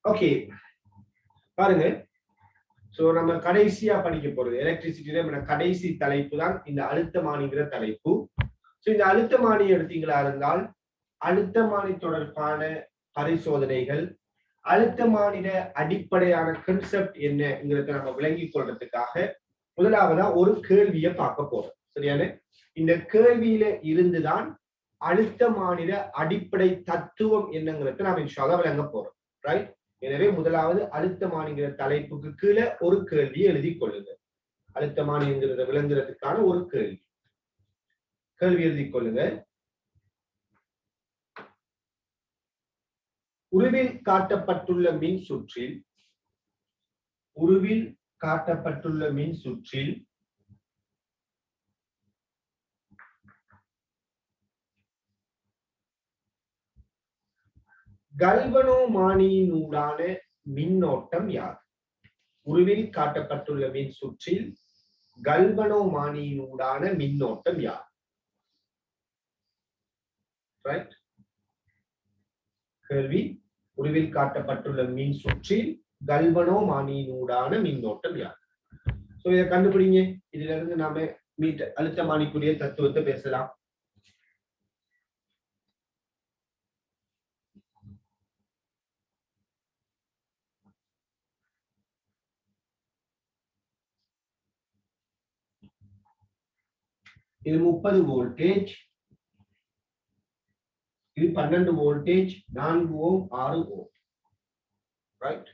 Okay பாருங்க. So நம்ம கடைசியா படிக்க போறது எலக்ட்ரிசிட்டியில கடைசி தலைப்பு தான் இந்த அழுத்தமானிங்கிற தலைப்பு. சோ இந்த அழுத்தமானி எடுத்தீங்களா இருந்தால் அழுத்தமானி தொடர்பான பரிசோதனைகள், அழுத்தமானிட அடிப்படையான கான்செப்ட் என்னங்கிறத நம்ம விளங்கிக் கொள்றதுக்காக முதலாவதா ஒரு கேள்வியை பார்க்க போறோம். சரியான இந்த கேள்வியில இருந்துதான் அழுத்தமானிட அடிப்படை தத்துவம் என்னங்கிறத நாம் இன்ஷா அல்லாஹ் விளங்க போறோம். ரைட். எனவே முதலாவது அழுத்தமானிங்கிற தலைப்புக்கு கீழே ஒரு கேள்வியை எழுதி கொள்ளுங்க. அழுத்தமானிங்கிறத விளங்குறதுக்கான ஒரு கேள்வி எழுதி கொள்ளுங்க. உருவில் காட்டப்பட்டுள்ள மின் சுற்றில் கல்வனோமானியினூடான மின்னோட்டம் யாது? உருவில் காட்டப்பட்டுள்ள மின் சுற்றில் கல்வனோமானியினூடான மின்னோட்டம் யாது? ரைட். கேள்வி, உருவில் காட்டப்பட்டுள்ள மின் சுற்றில் கல்வனோமானியினூடான மின்னோட்டம் யாது? சோ இதை கண்டுபிடிங்க. இதுல இருந்து நாம மீட்டர் அழுத்தமானிக்குரிய தத்துவத்தை பேசலாம். இது 30 வோல்டேஜ், இது 12 வோல்டேஜ், 4 ஓம் 6 ஓம். ரைட்.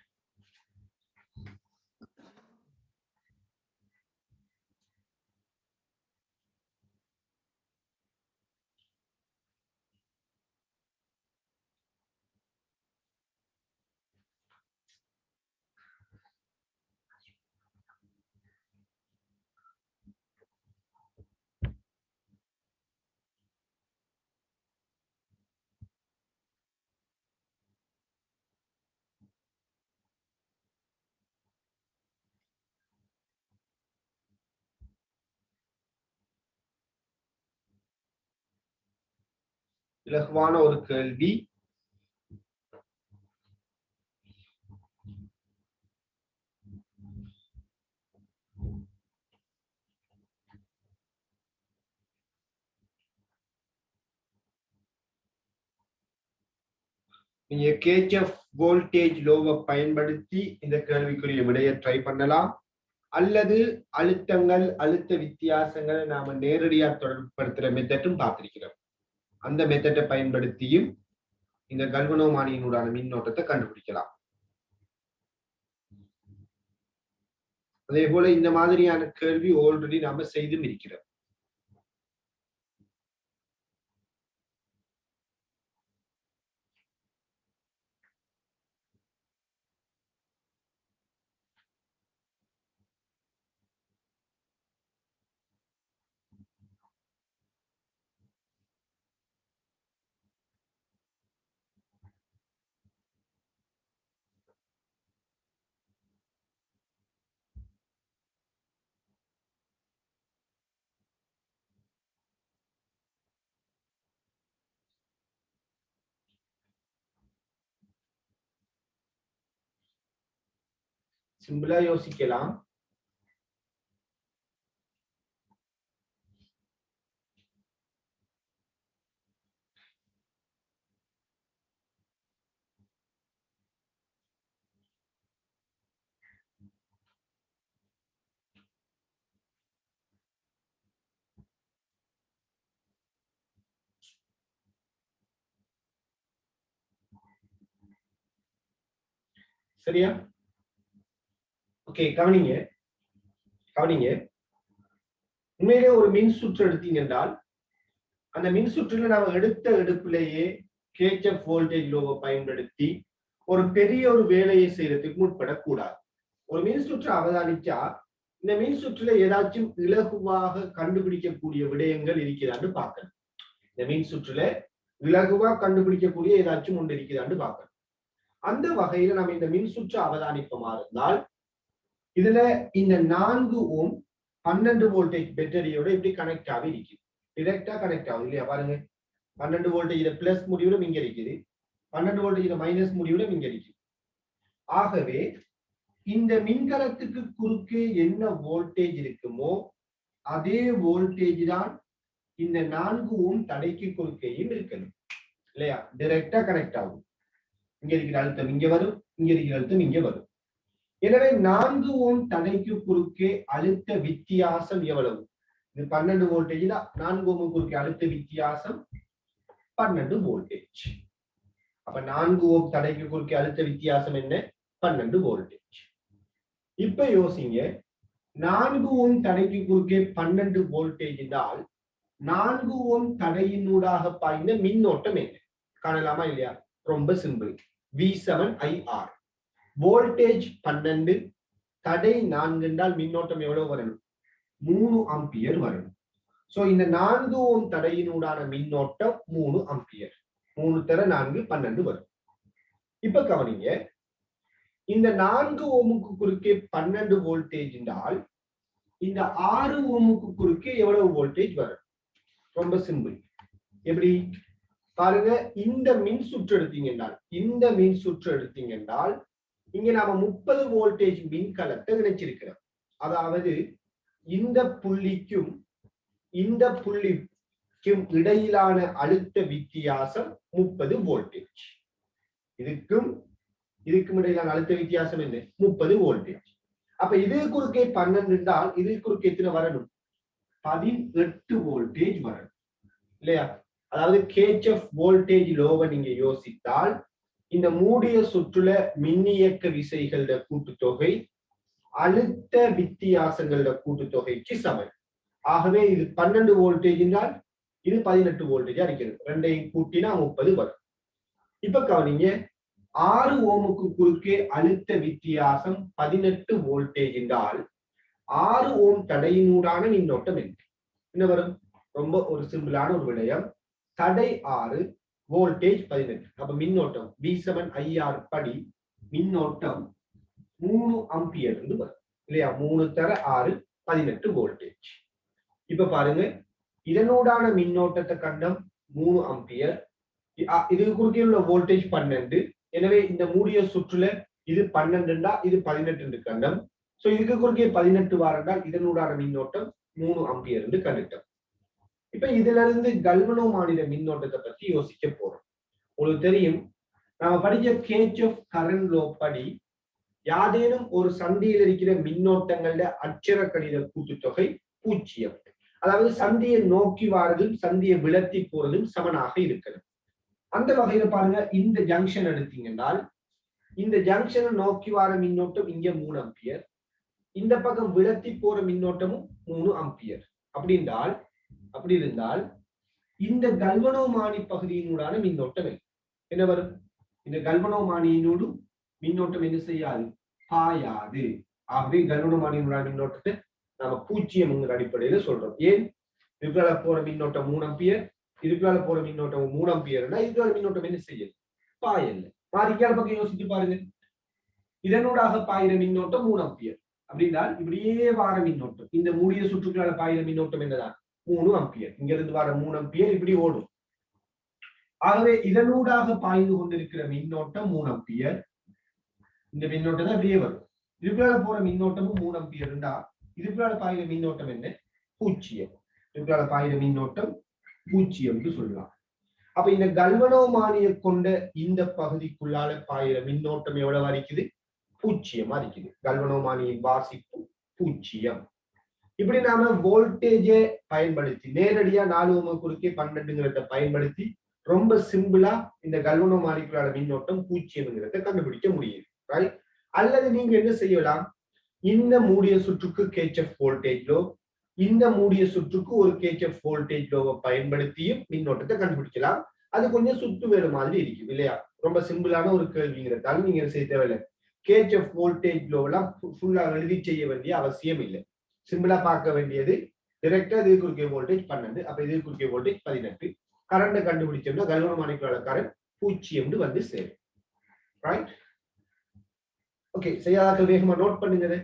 இலகுவான ஒரு கேள்வி. நீங்க கேச்எஃப் வோல்டேஜ் லோவை பயன்படுத்தி இந்த கேள்விக்குரிய விடையை ட்ரை பண்ணலாம். அல்லது அழுத்தங்கள், அழுத்த வித்தியாசங்களை நாம நேரடியா தொடர்புபடுத்துற மெத்தட்டும் பார்த்திருக்கிறோம். அந்த மெத்தட்டை பயன்படுத்தியும் இந்த கல்வனோமானியினூடான மின்னோட்டத்தை கண்டுபிடிக்கலாம். அதே போல இந்த மாதிரியான கேள்வி ஆல்ரெடி நாம செய்தும் இருக்கிறோம். சிம்பிளா யோசிக்கலாம். சரியா? ஓகே, கவனிங்க. உண்மையிலே ஒரு மின் சுற்று எடுத்தீங்க என்றால் அந்த மின் சுற்றுல நாம எடுப்பிலேயே கேச்எஃப் வோல்டேஜ் லோவை பயன்படுத்தி ஒரு பெரிய ஒரு வேலையை செய்யறதுக்கு முற்படக்கூடாது. ஒரு மின் சுற்று அவதானிச்சா இந்த மின் சுற்றுல ஏதாச்சும் இலகுவாக கண்டுபிடிக்கக்கூடிய விடயங்கள் இருக்கிறான்னு பார்க்கணும். இந்த மின் சுற்றுல இலகுவா கண்டுபிடிக்கக்கூடிய ஏதாச்சும் ஒன்று இருக்கிறான்னு பார்க்கணும். அந்த வகையில நம்ம இந்த மின் சுற்று அவதானிப்பமா இருந்தால் இதுல இந்த 4 ஓம் 12 வோல்டேஜ் பேட்டரியோட இப்படி கனெக்ட் ஆகி இருக்குது. டிரெக்டா கனெக்ட் ஆகுது இல்லையா? பாருங்க, 12 வோல்டேஜ் பிளஸ் முடிவுல இங்க இருக்குது, 12 வோல்டேஜ் மைனஸ் முடிவுல இங்க இருக்குது. ஆகவே இந்த மின்கலத்துக்கு குறுக்கே என்ன வோல்டேஜ் இருக்குமோ அதே வோல்டேஜ் தான் இந்த 4 ஓம் தடைக்கு குறுக்கேயும் இருக்கணும் இல்லையா? டைரக்டா கனெக்ட் ஆகும். இங்க இருக்கிற அழுத்தம் இங்க வரும், இங்க இருக்கிற அழுத்தம் இங்க வரும். எனவே 4 ஓம் தடைக்கு குறுக்கே அழுத்த வித்தியாசம் எவ்வளவு? இது 12 வோல்டேஜ். 4 ஓம் குறுக்கே அழுத்த வித்தியாசம் 12 வோல்டேஜ். அப்ப 4 ஓம் தடைக்கு குறுக்கே அழுத்த வித்தியாசம் என்ன? 12 வோல்டேஜ். இப்ப யோசிங்க, 4 ஓம் தடைக்கு குறுக்கே 12 வோல்டேஜ் என்றால் 4 ஓம் தடையினூடாக பாய்ந்த மின்னோட்டம் என்ன? காணலாமா இல்லையா? ரொம்ப சிம்பிள். V7IR. வோல்டேஜ் 12, தடை 4 என்றால் மின்னோட்டம் எவ்வளவு வரணும்? 3 ஆம்பியர் வரணும். சோ இந்த 4 ஓம் தடையினூடான மின்னோட்டம் 3 ஆம்பியர். 3 தர 4 12 வரும். இப்ப கவனிங்க, இந்த 4 ஓமுக்கு குறுக்கே 12 வோல்டேஜ் என்றால் இந்த 6 ஓமுக்கு குறுக்கே எவ்வளவு வோல்டேஜ் வரும்? ரொம்ப சிம்பிள். எப்படி பாருங்க, இந்த மின் சுற்று எடுத்தீங்க இங்க நாம 30 வோல்டேஜ் மின்கலத்தை இணைச்சிருக்கிறோம். அதாவது இந்த புள்ளிக்கும் இந்த புள்ளிக்கும் இடையிலான அழுத்த வித்தியாசம் 30 வோல்டேஜ். இதுக்கும் இடையிலான அழுத்த வித்தியாசம் என்ன? 30 வோல்டேஜ். அப்ப இது குறுக்கே 12 என்றால் இது குறுக்கே எத்தனை வரணும்? 18 வோல்டேஜ் வரணும் இல்லையா? அதாவது KHF வோல்டேஜ் லோவை நீங்க யோசித்தால் இந்த மூடிய சுற்றுல மின்னியக்க விசைகளோட கூட்டுத்தொகை அழுத்த வித்தியாசங்களோட கூட்டுத்தொகைக்கு சமம். ஆகவே இது 12 வோல்டேஜ் என்றால் இது 18 வோல்டேஜா இருக்கிறது. ரெண்டையும் கூட்டினா 30 வரும். இப்ப கவனிங்க, 6 ஓமுக்கு குறுக்கே அழுத்த வித்தியாசம் 18 வோல்டேஜ் என்றால் 6 ஓம் தடையினூடான மின்னோட்டம் என்ன வரும்? ரொம்ப ஒரு சிம்பிளான ஒரு விடயம். தடை 6, வோல்டேஜ் 18. அப்ப மின்னோட்டம் V7IR படி மின்னோட்டம் 3 ஆம்பியர் இருந்து வரும் இல்லையா? 3 தர 6 18 வோல்டேஜ். இப்ப பாருங்க, இதனூடான மின்னோட்டத்தை கண்டம் 3 ஆம்பியர். இது குறுக்கே உள்ள வோல்டேஜ் 12. எனவே இந்த மூடிய சுற்றுல இது 12 இது 18 கண்டம். சோ இதுக்கு குறுக்கே 18 வாரண்டால் இதனூடான மின்னோட்டம் 3 ஆம்பியர் என்று கண்டுட்டோம். இப்ப இதுல இருந்து கல்வனோமானிட மின்னோட்டத்தை பத்தி யோசிக்க போறோம். உங்களுக்கு தெரியும், நாம படிச்ச KHF கரண்ட் லோ படி யாதேனும் ஒரு சந்தியில் இருக்கிற மின்னோட்டங்களோட அட்சர கணித கூட்டுத்தொகை 0. அதாவது சந்தியை நோக்கி வாரதும் சந்தியை விலத்தி போறதும் சமனாக இருக்கிறது. அந்த வகையில பாருங்க, இந்த ஜங்ஷன் எடுத்தீங்கன்னால் இந்த ஜங்ஷனை நோக்கி வார மின்னோட்டம் இங்க 3 ஆம்பியர், இந்த பக்கம் விலத்தி போற மின்னோட்டமும் 3 ஆம்பியர். அப்படி இருந்தால் இந்த கல்வனோமானி பகுதியினூடான மின்னோட்டம் என்ன வரும்? இந்த கல்வனோமானியினோடு மின்னோட்டம் என்ன செய்யாது? பாயாது. ஆகவே கல்வனோமானியினூடான மின்னோட்டத்தை நாம 0 அடிப்படையில சொல்றோம். ஏன்? இதுக்குள்ள போற மின்னோட்டம் 3 ஆம்பியர், இதுக்குள்ள போற மின்னோட்டம் 3 ஆம்பியர்னா இதுக்குள்ள மின்னோட்டம் என்ன செய்யுது? பாயல்ல. மாறிக்கால பக்கம் யோசிச்சு பாருங்க, இதனூடாக பாயிர மின்னோட்டம் 3 ஆம்பியர். அப்படின்னா இப்படியே வார மின்னோட்டம் இந்த மூடிய சுற்றுக்களால பாயிர மின்னோட்டம் என்னதான்? 3 ஆம்பியர். இங்க இருந்து வர 3 ஆம்பியர் இப்படி ஓடும். ஆகவே இதனூடாக பாய்ந்து கொண்டிருக்கிற மின்னோட்டம் 3 ஆம்பியர். இந்த மின்னோட்டம் தான் அப்படியே வரும். இதுக்குள்ள போற மின்னோட்டமும் 3 ஆம்பியர் இருந்தா இதுக்குள்ள பாயிர மின்னோட்டம் என்ன? 0. இதுக்குள்ள பாயிர மின்னோட்டம் 0 என்று சொல்லலாம். அப்ப இந்த கல்வனோமானியை கொண்ட இந்த பகுதிக்குள்ளால பாயிர மின்னோட்டம் எவ்வளவு இருக்குது? 0 இருக்குது. கல்வனோமானியின் வாசிப்பு 0. இப்படி நாம வோல்டேஜை பயன்படுத்தி நேரடியா 4 ஓம் குறுக்கே 12 பயன்படுத்தி ரொம்ப சிம்பிளா இந்த கல்வனோமானிக்குள்ளான மின்னோட்டம் 0 கண்டுபிடிக்க முடியுது. அல்லது நீங்க என்ன செய்யலாம், இந்த மூடிய சுற்றுக்கு KHF வோல்டேஜ் லோ, இந்த மூடிய சுற்றுக்கு ஒரு KHF வோல்டேஜ் லோவை பயன்படுத்தியும் மின்னோட்டத்தை கண்டுபிடிக்கலாம். அது கொஞ்சம் சுத்து வேறு மாதிரி இருக்கும் இல்லையா? ரொம்ப சிம்பிளான ஒரு கேள்விங்கிறதால நீங்க என்ன செய்ய தேவையில்லை, KHF வோல்டேஜ் லோவெல்லாம் ஃபுல்லா எழுதி செய்ய வேண்டிய அவசியம் இல்லை. சிம்பிளா பார்க்க வேண்டியது டைரக்டா இது குறுக்கே வோல்டேஜ் 12, அப்ப இது குறுக்கே வோல்டேஜ் 18. கரண்ட் கண்டுபிடிச்சோம்னா கல்வனோமானிக்குள்ள கரண்ட் 0 வந்து சேரும். ரைட்? ஓகே, செய்யாதாக்கள் வேகமா நோட் பண்ணுங்க.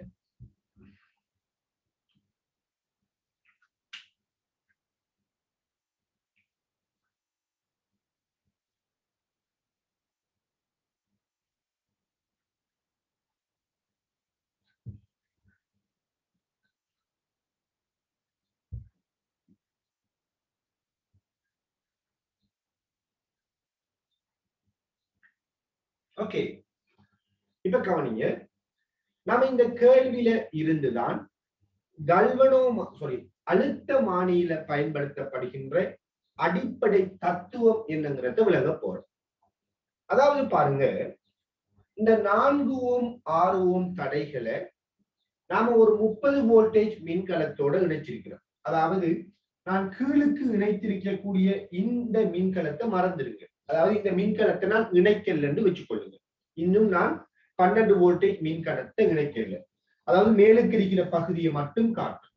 ஓகே, இப்ப கவனிங்க, நாம இந்த கேள்வியில இருந்துதான் அழுத்தமானியில பயன்படுத்தப்படுகின்ற அடிப்படை தத்துவம் என்னங்கிறத விளங்க போறோம். அதாவது பாருங்க, இந்த 4 ஓம் 6 ஓம் தடைகளை நாம ஒரு 30 வோல்டேஜ் மின்கலத்தோட இணைச்சிருக்கிறோம். அதாவது நான் கீழுக்கு இணைத்திருக்கக்கூடிய இந்த மின்கலத்தை மறந்துருங்க. அதாவது இந்த மின்கலத்தை நான் இணைக்கலன்னு வச்சுக்கொள்ளுங்க. இன்னும் நான் 12 வோல்டேஜ் மின்கலத்தை இணைக்கல. அதாவது மேலுக்கு இருக்கிற பகுதியை மட்டும் காட்டும்.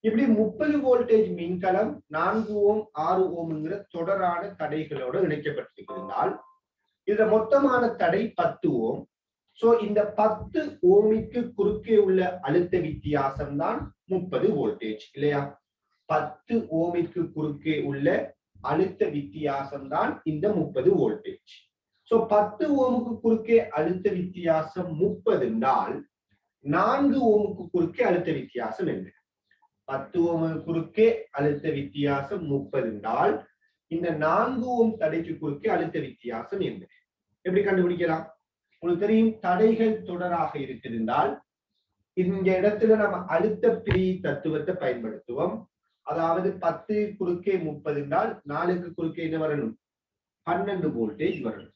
இப்படி 30 வோல்டேஜ் மின்கலம் 4 ஓம் 6 ஓம்ங்கிற தொடரான தடைகளோட இணைக்கப்பட்டிருந்தால் இதுல மொத்தமான தடை 10 ஓம். சோ இந்த 10 ஓமிற்கு குறுக்கே உள்ள அழுத்த வித்தியாசம் தான் 30 வோல்டேஜ் இல்லையா? 10 ஓமிற்கு குறுக்கே உள்ள அழுத்த வித்தியாசம் தான் இந்த 30 வோல்டேஜ். சோ 10 ஓமுக்கு குறுக்கே அழுத்த வித்தியாசம் 30 என்றால் 4 ஓமுக்கு குறுக்கே அழுத்த வித்தியாசம் என்ன? 10 ஓமுக்கு குறுக்கே அழுத்த வித்தியாசம் 30 என்றால் இந்த 4 ஓம் தடைக்கு குறுக்கே அழுத்த வித்தியாசம் என்ன? எப்படி கண்டுபிடிக்கலாம்? உங்களுக்கு தெரியும், தடைகள் தொடராக இருக்கிறால் இந்த இடத்துல நம்ம அழுத்த பிரி தத்துவத்தை பயன்படுத்துவோம். அதாவது 10 குறுக்கே 30 என்றால் 4க்கு குறுக்கே என்ன வரணும்? 12 வோல்டேஜ் வரணும்.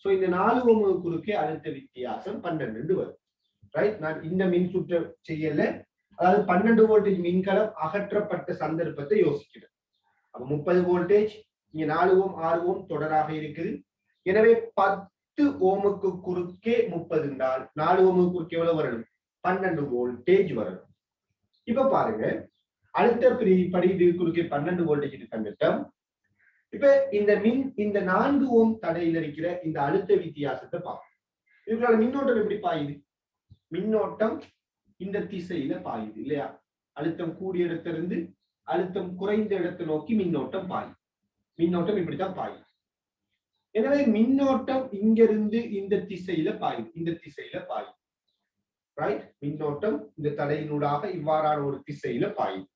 சோ இந்த 4 ஓம் குறுக்கே அழுத்த வித்தியாசம் 12 வரும். ரைட்? நான் இந்த மின் சுற்று செய்யல. அதாவது 12 வோல்டேஜ் மின்கலம் அகற்றப்பட்ட சந்தர்ப்பத்தை யோசிக்கிறேன். அப்ப 30 வோல்டேஜ், இங்க 4 ஓம் 6 ஓம் தொடராக இருக்குது. எனவே 10 ஓமுக்கு குறுக்கே 30 என்றால் 4 ஓமுக்கு குறுக்கே எவ்வளவு வரணும்? 12 வோல்டேஜ் வரணும். இப்ப பாருங்க, அழுத்த பிரிப்படி இது குறுக்கே 12 வோல்டேஜ் கண்டுட்டோம். இப்ப இந்த 4 ஓம் தடையில் இருக்கிற இந்த அழுத்த வித்தியாசத்தை பார்ப்போம். இதுக்குள்ள மின்னோட்டம் எப்படி பாயுது? மின்னோட்டம் இந்த திசையில பாயுது இல்லையா? அழுத்தம் கூடிய இடத்திலிருந்து அழுத்தம் குறைந்த இடத்தை நோக்கி மின்னோட்டம் பாயும். மின்னோட்டம் இப்படித்தான் பாயும். எனவே மின்னோட்டம் இங்கிருந்து இந்த திசையில பாயும், இந்த திசையில பாயும். ரைட்? மின்னோட்டம் இந்த தடையினூடாக இவ்வாறான ஒரு திசையில பாயும்.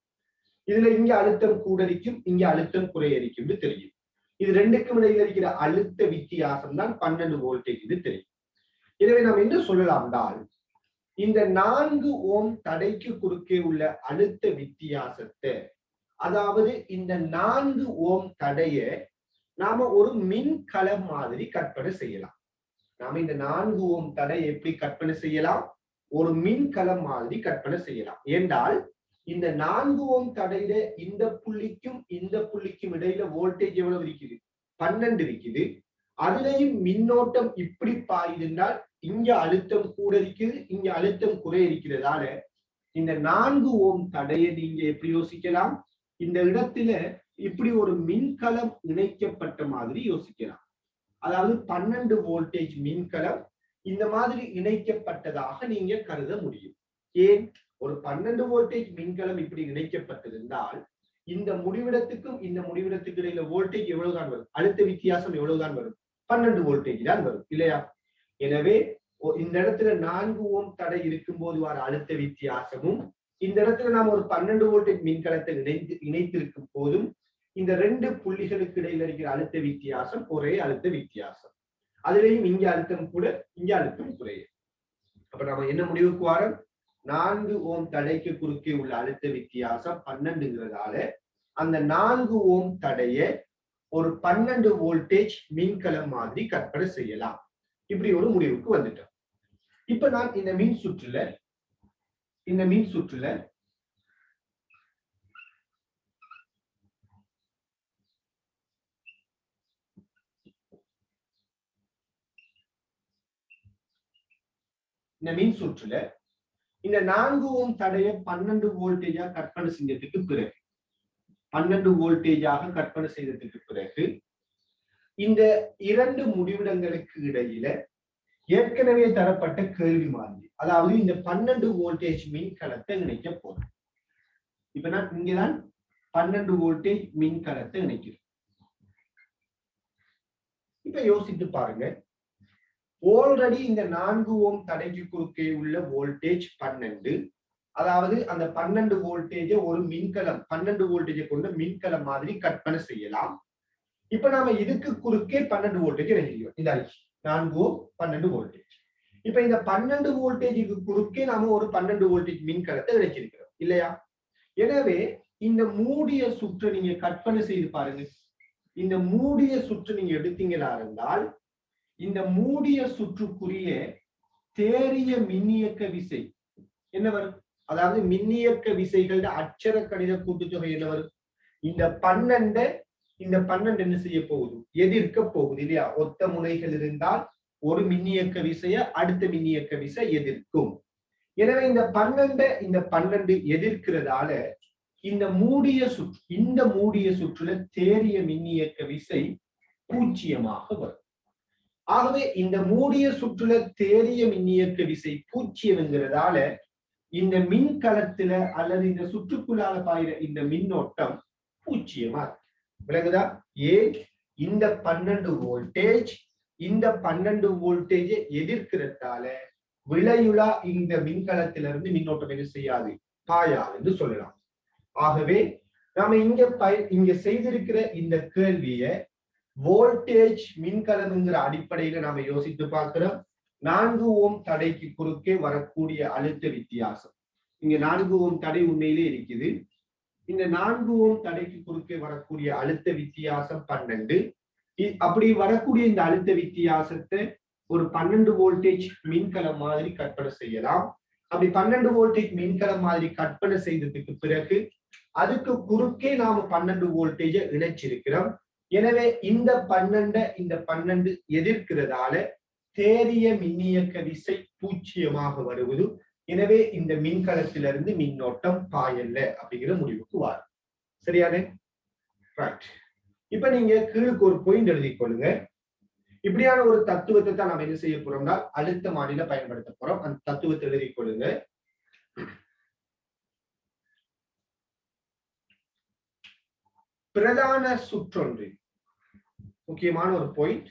இதுல இங்க அழுத்தம் கூடரிக்கும், இங்க அழுத்தம் குறையரிக்கும் தெரியும். இது ரெண்டுக்கும் இடையில இருக்கிற அழுத்த வித்தியாசம் தான் 12 வோல்டேஜ் தெரியும். எனவே நாம் என்ன சொல்லலாம் என்றால், இந்த 4 ஓம் தடைக்கு குறுக்கே உள்ள அழுத்த வித்தியாசத்தை, அதாவது இந்த 4 ஓம் தடைய நாம ஒரு மின்கலம் மாதிரி கற்பனை செய்யலாம். நாம இந்த 4 ஓம் தடை எப்படி கற்பனை செய்யலாம்? ஒரு மின்கலம் மாதிரி கற்பனை செய்யலாம். என்றால் இந்த 4 ஓம் தடையில இந்த புள்ளிக்கும் இந்த புள்ளிக்கும் இடையில வோல்டேஜ் எவ்வளவு இருக்குது? 12 இருக்குது. அதுலயும் மின்னோட்டம் இப்படி பாயுதுன்றால் இங்க அழுத்தம் கூட இருக்குது, இங்க அழுத்தம் குறை இருக்கிறதால இந்த 4 ஓம் தடையை நீங்க எப்படி யோசிக்கலாம்? இந்த இடத்துல இப்படி ஒரு மின்கலம் இணைக்கப்பட்ட மாதிரி யோசிக்கலாம். அதாவது 12 வோல்டேஜ் மின்கலம் இந்த மாதிரி இணைக்கப்பட்டதாக நீங்க கருத முடியும். ஏன்? ஒரு 12 வோல்டேஜ் மின்கலம் இப்படி இணைக்கப்பட்டிருந்தால் இந்த முடிவிடத்துக்கும் இந்த முடிவிடத்துக்கு இடையில வோல்டேஜ் எவ்வளவுதான் வரும்? அழுத்த வித்தியாசம் எவ்வளவுதான் வரும்? 12 வோல்டேஜ் தான் வரும் இல்லையா? எனவே இந்த இடத்துல 4 ஓம் தடை இருக்கும்போது வர அழுத்த வித்தியாசமும், இந்த இடத்துல நாம் ஒரு 12 வோல்டேஜ் மின்கலத்தை இணைத்திருக்கும் போதும் இந்த 2 புள்ளிகளுக்கு இடையில இருக்கிற அழுத்த வித்தியாசம் ஒரே அழுத்த வித்தியாசம். அதுலயும் இங்க அழுத்தம் கூட, இங்க அழுத்தம் குறைய. அப்ப நம்ம என்ன முடிவுக்கு வரோம்? 4 ஓம் தடைக்கு குறுக்கே உள்ள அழுத்த வித்தியாசம் 12ங்கிறதால அந்த 4 ஓம் தடைய ஒரு 12 வோல்டேஜ் மின்கலம் மாதிரி கற்பனை செய்யலாம். இப்படி ஒரு முடிவுக்கு வந்துட்டோம். இப்ப நான் இந்த மின் சுற்றுல இந்த 4 ஓம் தடைய 12 வோல்டேஜா கற்பனை செஞ்சதுக்கு பிறகு 12 வோல்டேஜாக கற்பனை செய்ததுக்கு பிறகு இந்த 2 முடிவிடங்களுக்கு இடையில ஏற்கனவே தரப்பட்ட கேள்வி மாதிரி, அதாவது இந்த 12 வோல்டேஜ் மின்கலத்தை இணைக்க போறேன். இப்ப நான் இங்கதான் 12 வோல்டேஜ் மின்கலத்தை இணைக்கிறேன். இப்ப யோசித்து பாருங்க, ஆல்ரெடி இந்த 4 ஓம் தடைக்கு குறுக்கே உள்ள வோல்டேஜ் 12. அதாவது அந்த 12 வோல்டேஜை ஒரு மின்கலம் 12 வோல்டேஜை கொண்ட மின்கலம் மாதிரி கற்பனை செய்யலாம். இப்ப நாம இதுக்கு குறுக்கே 12 வோல்டேஜ் இணைக்கிறோம். இந்த அரிசி 4 ஓம் 12 வோல்டேஜ். இப்ப இந்த 12 வோல்டேஜுக்கு குறுக்கே நாம ஒரு 12 வோல்டேஜ் மின்கலத்தை இணைச்சிருக்கிறோம் இல்லையா? எனவே இந்த மூடிய சுற்று நீங்க கற்பனை செய்து பாருங்க. இந்த மூடிய சுற்று நீங்க எடுத்தீங்களா இருந்தால் இந்த மூடிய சுற்றுக்குரிய தேறிய மின்னியக்க விசை என்ன வரும்? அதாவது மின்னியக்க விசைகளோட அட்சர கணித கூட்டுத்தொகை என்ன வரும்? இந்த 12 என்ன செய்ய போகுது? எதிர்க்க போகுது இல்லையா? ஒத்த முனைகள் இருந்தால் ஒரு மின்னியக்க விசைய அடுத்த மின்னியக்க விசை எதிர்க்கும். எனவே இந்த 12 எதிர்க்கிறதால இந்த மூடிய சுற்றுல தேறிய மின்னியக்க விசை 0 வரும். ஆகவே இந்த மூடிய சுற்றுல தேறிய மின்னியக்க விசை 0 என்கிறதால இந்த மின்கலத்துல அல்லது இந்த சுற்றுக்குள்ளால பாயிற இந்த மின்னோட்டம் 0 விளங்குதா? ஏன்? இந்த 12 வோல்டேஜ் இந்த 12 வோல்டேஜை எதிர்க்கிறதால விளையுலா இந்த மின்கலத்திலிருந்து மின்னோட்டம் என்ன செய்யாது? பாயாது என்று சொல்லலாம். ஆகவே நாம இங்க செய்திருக்கிற இந்த கேள்விய வோல்டேஜ் மின்கலம்ங்கிற அடிப்படையில நாம யோசித்து பார்க்கிறோம். 4 ஓம் தடைக்கு குறுக்கே வரக்கூடிய அழுத்த வித்தியாசம். இங்க 4 ஓம் தடை உண்மையிலே இருக்குது. இந்த 4 ஓம் தடைக்கு குறுக்கே வரக்கூடிய அழுத்த வித்தியாசம் 12. அப்படி வரக்கூடிய இந்த அழுத்த வித்தியாசத்தை ஒரு 12 வோல்டேஜ் மின்கலம் மாதிரி கற்பனை செய்யலாம். அப்படி 12 வோல்டேஜ் மின்கலம் மாதிரி கற்பனை செய்ததுக்கு பிறகு அதுக்கு குறுக்கே நாம 12 வோல்டேஜை இணைச்சிருக்கிறோம். எனவே இந்த 12 எதிர்க்கிறதால தேறிய மின்னியக்க விசை 0 வருவது. எனவே இந்த மின்கலத்திலிருந்து மின்னோட்டம் பாயல்ல அப்படிங்கிற முடிவுக்கு வரும். சரியானே? ரைட். இப்ப நீங்க கீழுக்கு ஒரு பாயிண்ட் எழுதி கொள்ளுங்க. இப்படியான ஒரு தத்துவத்தை தான் நாம என்ன செய்ய போறோம்னா அழுத்தமானில பயன்படுத்த போறோம். அந்த தத்துவத்தை எழுதி கொள்ளுங்க. பிரதான சுற்றொன்றில் முக்கியமான ஒரு பாயிண்ட்,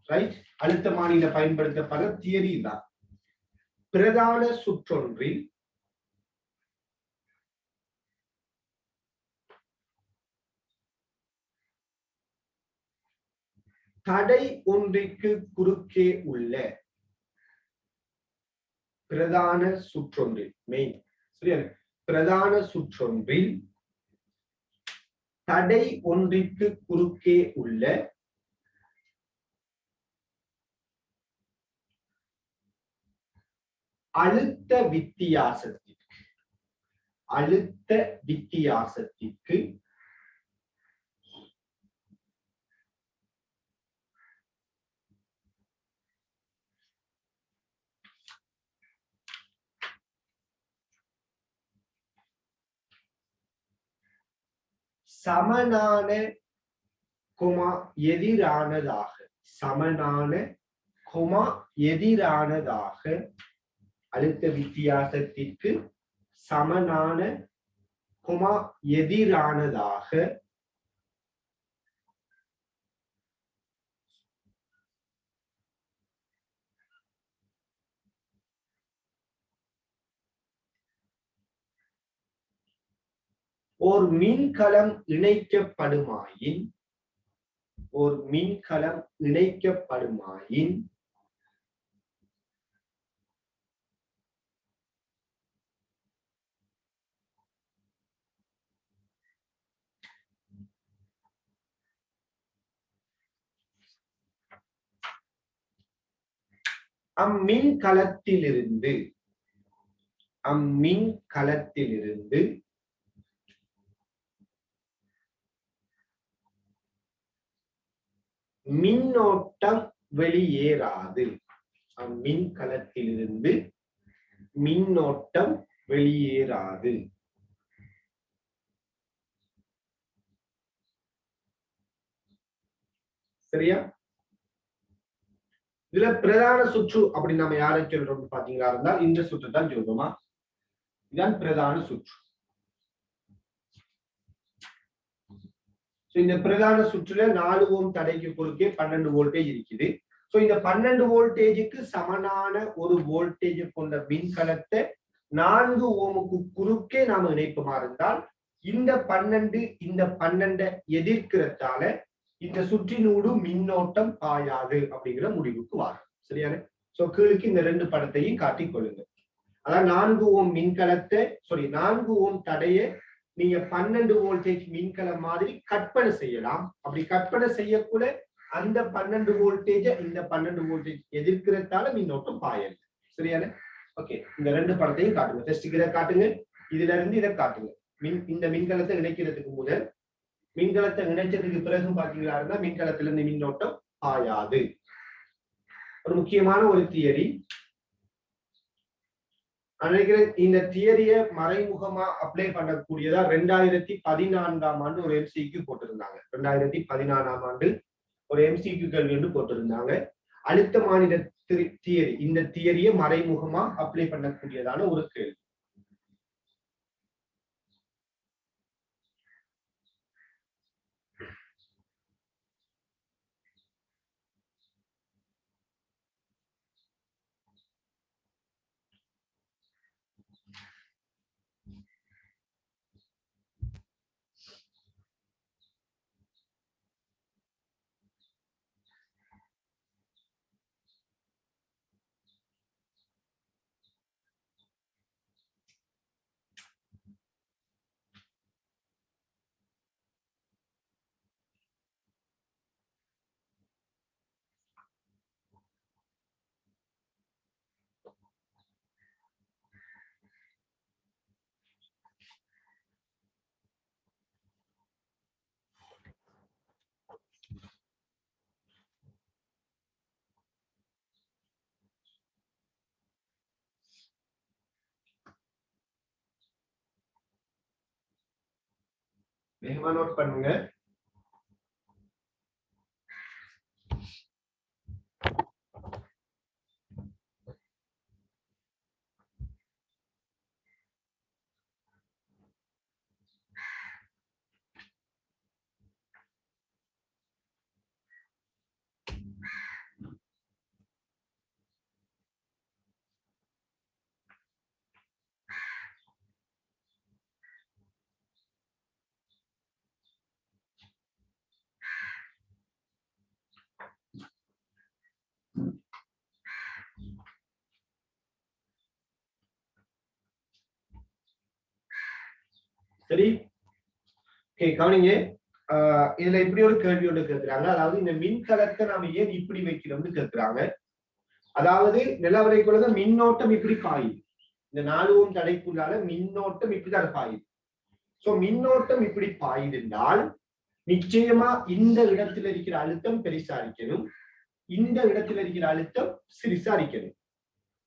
ரைட்? அழுத்தமானில பயன்படுத்தப்படுற தியரி தான். பிரதான சுற்றொன்றில் தடை ஒன்றிற்கு குறுக்கே உள்ள பிரதான சுற்றொன்றில் மெயின் சரியா? பிரதான சுற்றொன்றில் தடை ஒன்றிற்கு குறுக்கே உள்ள அழுத்த வித்தியாசத்திற்கு சமனான எதிரானதாக அழுத்த வித்தியாசத்திற்கு சமனான எதிரானதாக ஒரு மின்கலம் இணைக்கப்படுமாயின் அம்மின்கலத்திலிருந்து மின்னோட்டம் வெளியேறாது. அம்மின்கலத்திலிருந்து மின்னோட்டம் வெளியேறாது. சரியா? இதுல பிரதான சுற்று அப்படி நம்ம யாரை சொல்றோம் பாத்தீங்களா இருந்தால் இந்த சுற்று தான் சொல்றோமா? இதுதான் பிரதான சுற்று. இந்த பிரதான சுற்றுல 4 ஓம் தடைக்கு குறுக்கே 12 வோல்டேஜ் இருக்குது. சோ இந்த 12 வோல்டேஜுக்கு சமனான ஒரு வோல்டேஜ் கொண்ட மின்கலத்தை 4 ஓமுக்கு குறுக்கே நாம இணைப்புமா இருந்தால் இந்த 12 எதிர்க்கிறதால இந்த சுற்றினூடு மின்னோட்டம் பாயாது அப்படிங்கிற முடிவுக்கு வரும். சரியான? சோ கீழுக்கு இந்த ரெண்டு படத்தையும் காட்டிக் கொள்ளுங்க. அதாவது 4 ஓம் மின்கலத்தை 4 ஓம் தடையை நீங்க 12 வோல்டேஜ் மின்கலம் மாதிரி கற்பனை செய்யலாம். அப்படி கற்பனை செய்யக்கூட அந்த 12 வோல்டேஜ இந்த 12 வோல்டேஜ் எதிர்க்கிறதால மின்னோட்டம் பாயல். சரியான? ஓகே, இந்த ரெண்டு படத்தையும் காட்டுங்க. ஃபர்ஸ்ட் இதை காட்டுங்க, இதுல இருந்து இதை காட்டுங்க. இந்த மின்கலத்தை இணைக்கிறதுக்கு முதல், மின்கலத்தை இணைச்சதுக்கு பிறகு பாத்தீங்கன்னா மின்கலத்துல இருந்து மின்னோட்டம் பாயாது. ஒரு முக்கியமான ஒரு தியரி. நினைக்கிறேன் இந்த தியரிய மறைமுகமா அப்ளை பண்ணக்கூடியதா 2014ஆம் ஆண்டு ஒரு எம்சிக்கு போட்டிருந்தாங்க. 2014ஆம் ஆண்டு ஒரு எம்சிக்கு கேள்வி என்று போட்டிருந்தாங்க. அழுத்தமானி தியரி, இந்த தியரியை மறைமுகமா அப்ளை பண்ணக்கூடியதான ஒரு கேள்வி. வேகமா நோட் பண்ணுங்க. சரி, கவனிங்க. இதுல இப்படி ஒரு கேள்வி ஒன்று கேட்கிறாங்க. அதாவது இந்த மின்கலத்தை நாம ஏன் இப்படி வைக்கிறோம்னு கேட்கிறாங்க. அதாவது நிலவரைக்குள்ள மின்னோட்டம் இப்படி பாயுது. இந்த 4 ஓம் தடைக்குள்ளால மின்னோட்டம் இப்படிதான் பாயுது. சோ மின்னோட்டம் இப்படி பாயுதுன்றால் நிச்சயமா இந்த இடத்துல இருக்கிற அழுத்தம் பெருசா இருக்கணும், இந்த இடத்துல இருக்கிற அழுத்தம் சிறிசா இருக்கணும்.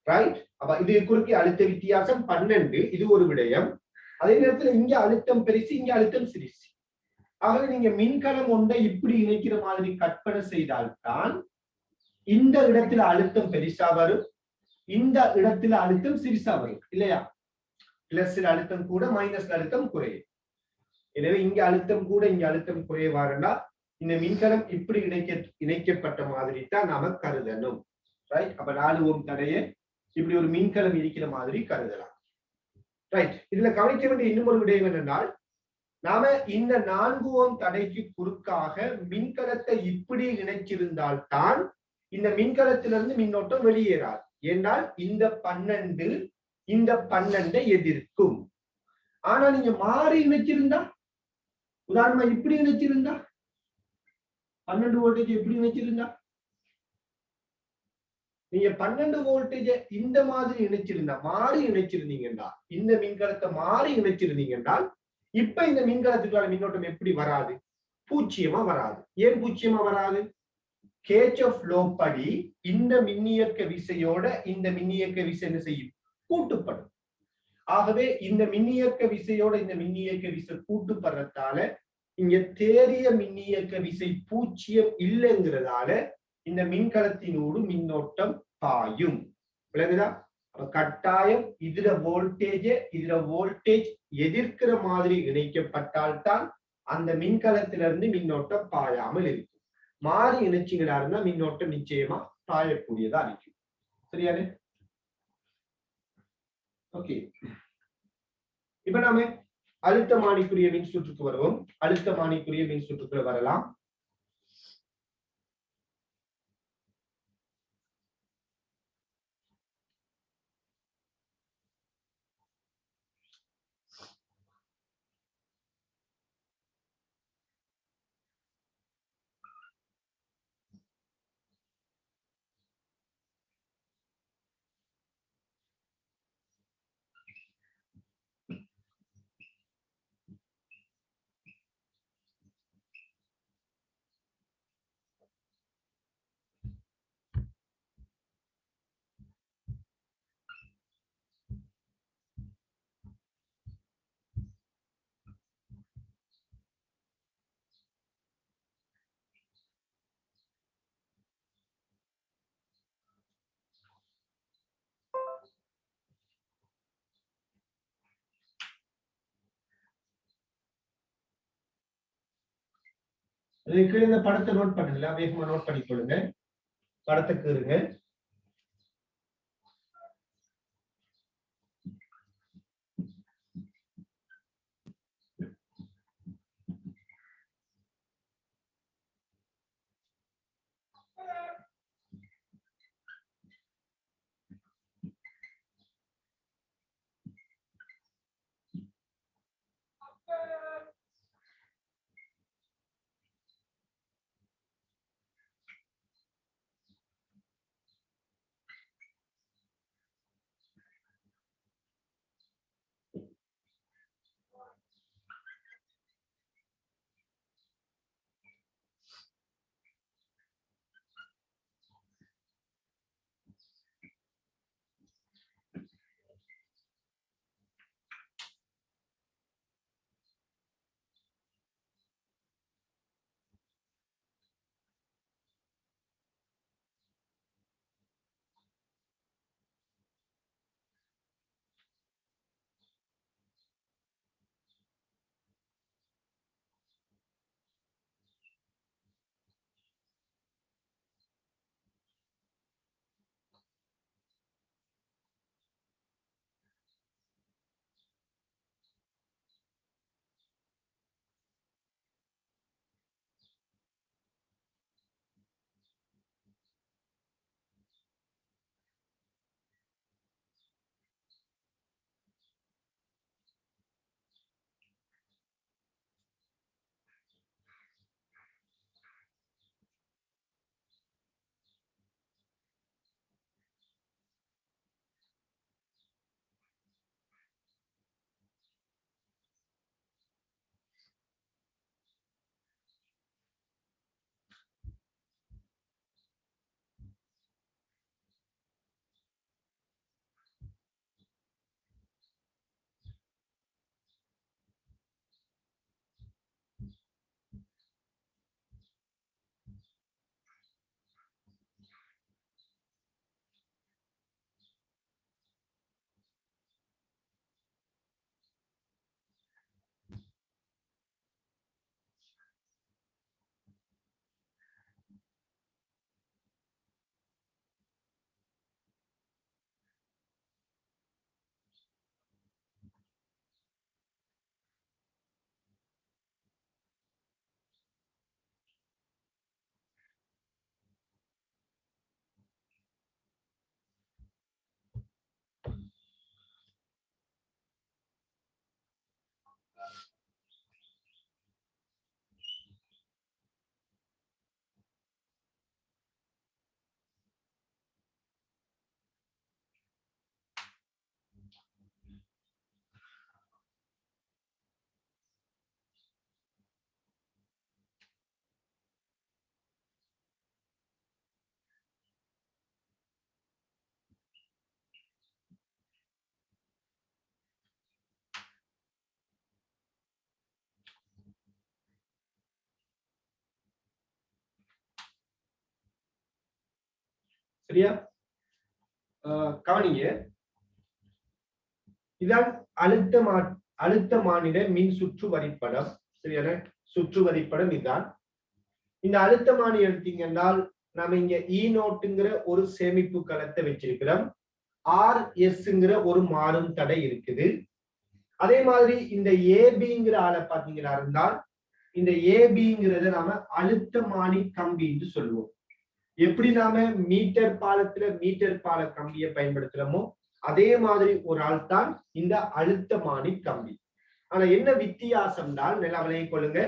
ரைட்? அப்ப இது குறுக்கே அழுத்த வித்தியாசம் 12. இது ஒரு விடயம். அதே நேரத்துல இங்க அழுத்தம் பெருசு, இங்க அழுத்தம் சிறிசு. ஆகவே நீங்க மின்கலம் ஒன்றை இப்படி இணைக்கிற மாதிரி கற்பனை செய்தால்தான் இந்த இடத்துல அழுத்தம் பெருசா வரும், இந்த இடத்துல அழுத்தம் சிறிசா வரும். இல்லையா? பிளஸ்ல அழுத்தம் கூட, மைனஸ்ல அழுத்தம் குறையும். எனவே இங்க அழுத்தம் கூட, இங்க அழுத்தம் குறைவாருன்னா இந்த மின்கலம் இப்படி இணைக்கப்பட்ட மாதிரி தான் நாம கருதணும். ரைட்? அப்ப 4 ஓம் தடையை இப்படி ஒரு மின்கலம் இருக்கிற மாதிரி கருதலாம். ரைட்? இதுல கவனிக்க வேண்டிய இன்னும் ஒரு விடயம் என்னென்னால், நாம இந்த 4 ஓம் தடைக்கு குறுக்காக மின்கலத்தை இப்படி இணைச்சிருந்தால்தான் இந்த மின்கலத்திலிருந்து மின்னோட்டம் வெளியேறாது. ஏனால் இந்த 12 இந்த 12 எதிர்க்கும். ஆனா நீங்க மாறி இணைச்சிருந்தா, உதாரணமா இப்படி இணைச்சிருந்தா, 12 வோல்டேஜ் எப்படி இணைச்சிருந்தா, நீங்க 12 வோல்டேஜ் இந்த மாதிரி இணைச்சிருந்தா, மாறி இணைச்சிருந்தீங்கன்னா, இந்த மின்கலத்தை மாறி இணைச்சிருந்தீங்கன்னா, இப்ப இந்த மின்கலத்துக்கான மின்னோட்டம் எப்படி வராது? பூஜ்ஜியமா வராது. ஏன் பூஜ்ஜியமா வராது? கிர்ச்சாஃப் லா படி இந்த மின்னியக்க விசையோட இந்த மின்னியக்க விசை என்ன செய்யும்? கூட்டுப்படும். ஆகவே இந்த மின்னியக்க விசையோட இந்த மின்னியக்க விசை கூட்டுப்படுறதால இங்க தேறிய மின்னியக்க விசை பூஜ்ஜியம் இல்லைங்கிறதால இந்த மின்கலத்தினோடு மின்னோட்டம் பாயும். விளங்குதா? கட்டாயம் இதுல வோல்டேஜ் எதிர்க்கிற மாதிரி இணைக்கப்பட்டால்தான் அந்த மின்கலத்திலிருந்து மின்னோட்டம் பாயாமல் இருக்கும். மாறி இணைச்சிகளா இருந்தா மின்னோட்டம் நிச்சயமா பாயக்கூடியதா இருக்கும். சரியானே? ஓகே, இப்ப நாம அழுத்தமானிக்குரிய மின் சுற்றுக்கு வருவோம். அழுத்தமானிக்குரிய மின் சுற்றுக்குள்ள வரலாம். இதுக்கு இந்த படத்தை நோட் பண்ணுங்க, வேகமா நோட் பண்ணிக்கொள்ளுங்க. படத்துக்கு இருங்க. சரியா? கவனிங்க. இதான் அழுத்தமானிட மின் சுற்று வரைபடம். சரியான சுற்று வரைபடம் இதுதான். இந்த அழுத்தமானி எடுத்தீங்கன்னால் நாம இங்க ஈநோட்டுங்கிற ஒரு சேமிப்பு களத்தை வச்சிருக்கிறோம். RSங்கிற ஒரு மாறும் தடை இருக்குது. அதே மாதிரி இந்த ஏபிங்கிற ஆளை பாத்தீங்கன்னா இருந்தால் இந்த ஏபிங்கிறத நாம அழுத்தமானி கம்பி என்று சொல்லுவோம். எப்படி நாம மீட்டர் பால கம்பியை பயன்படுத்துறோமோ அதே மாதிரி ஒரு ஆள் தான் இந்த அழுத்தமானி கம்பி. ஆனா என்ன வித்தியாசம் தான் நல்லா விளங்கிக் கொள்ளுங்க.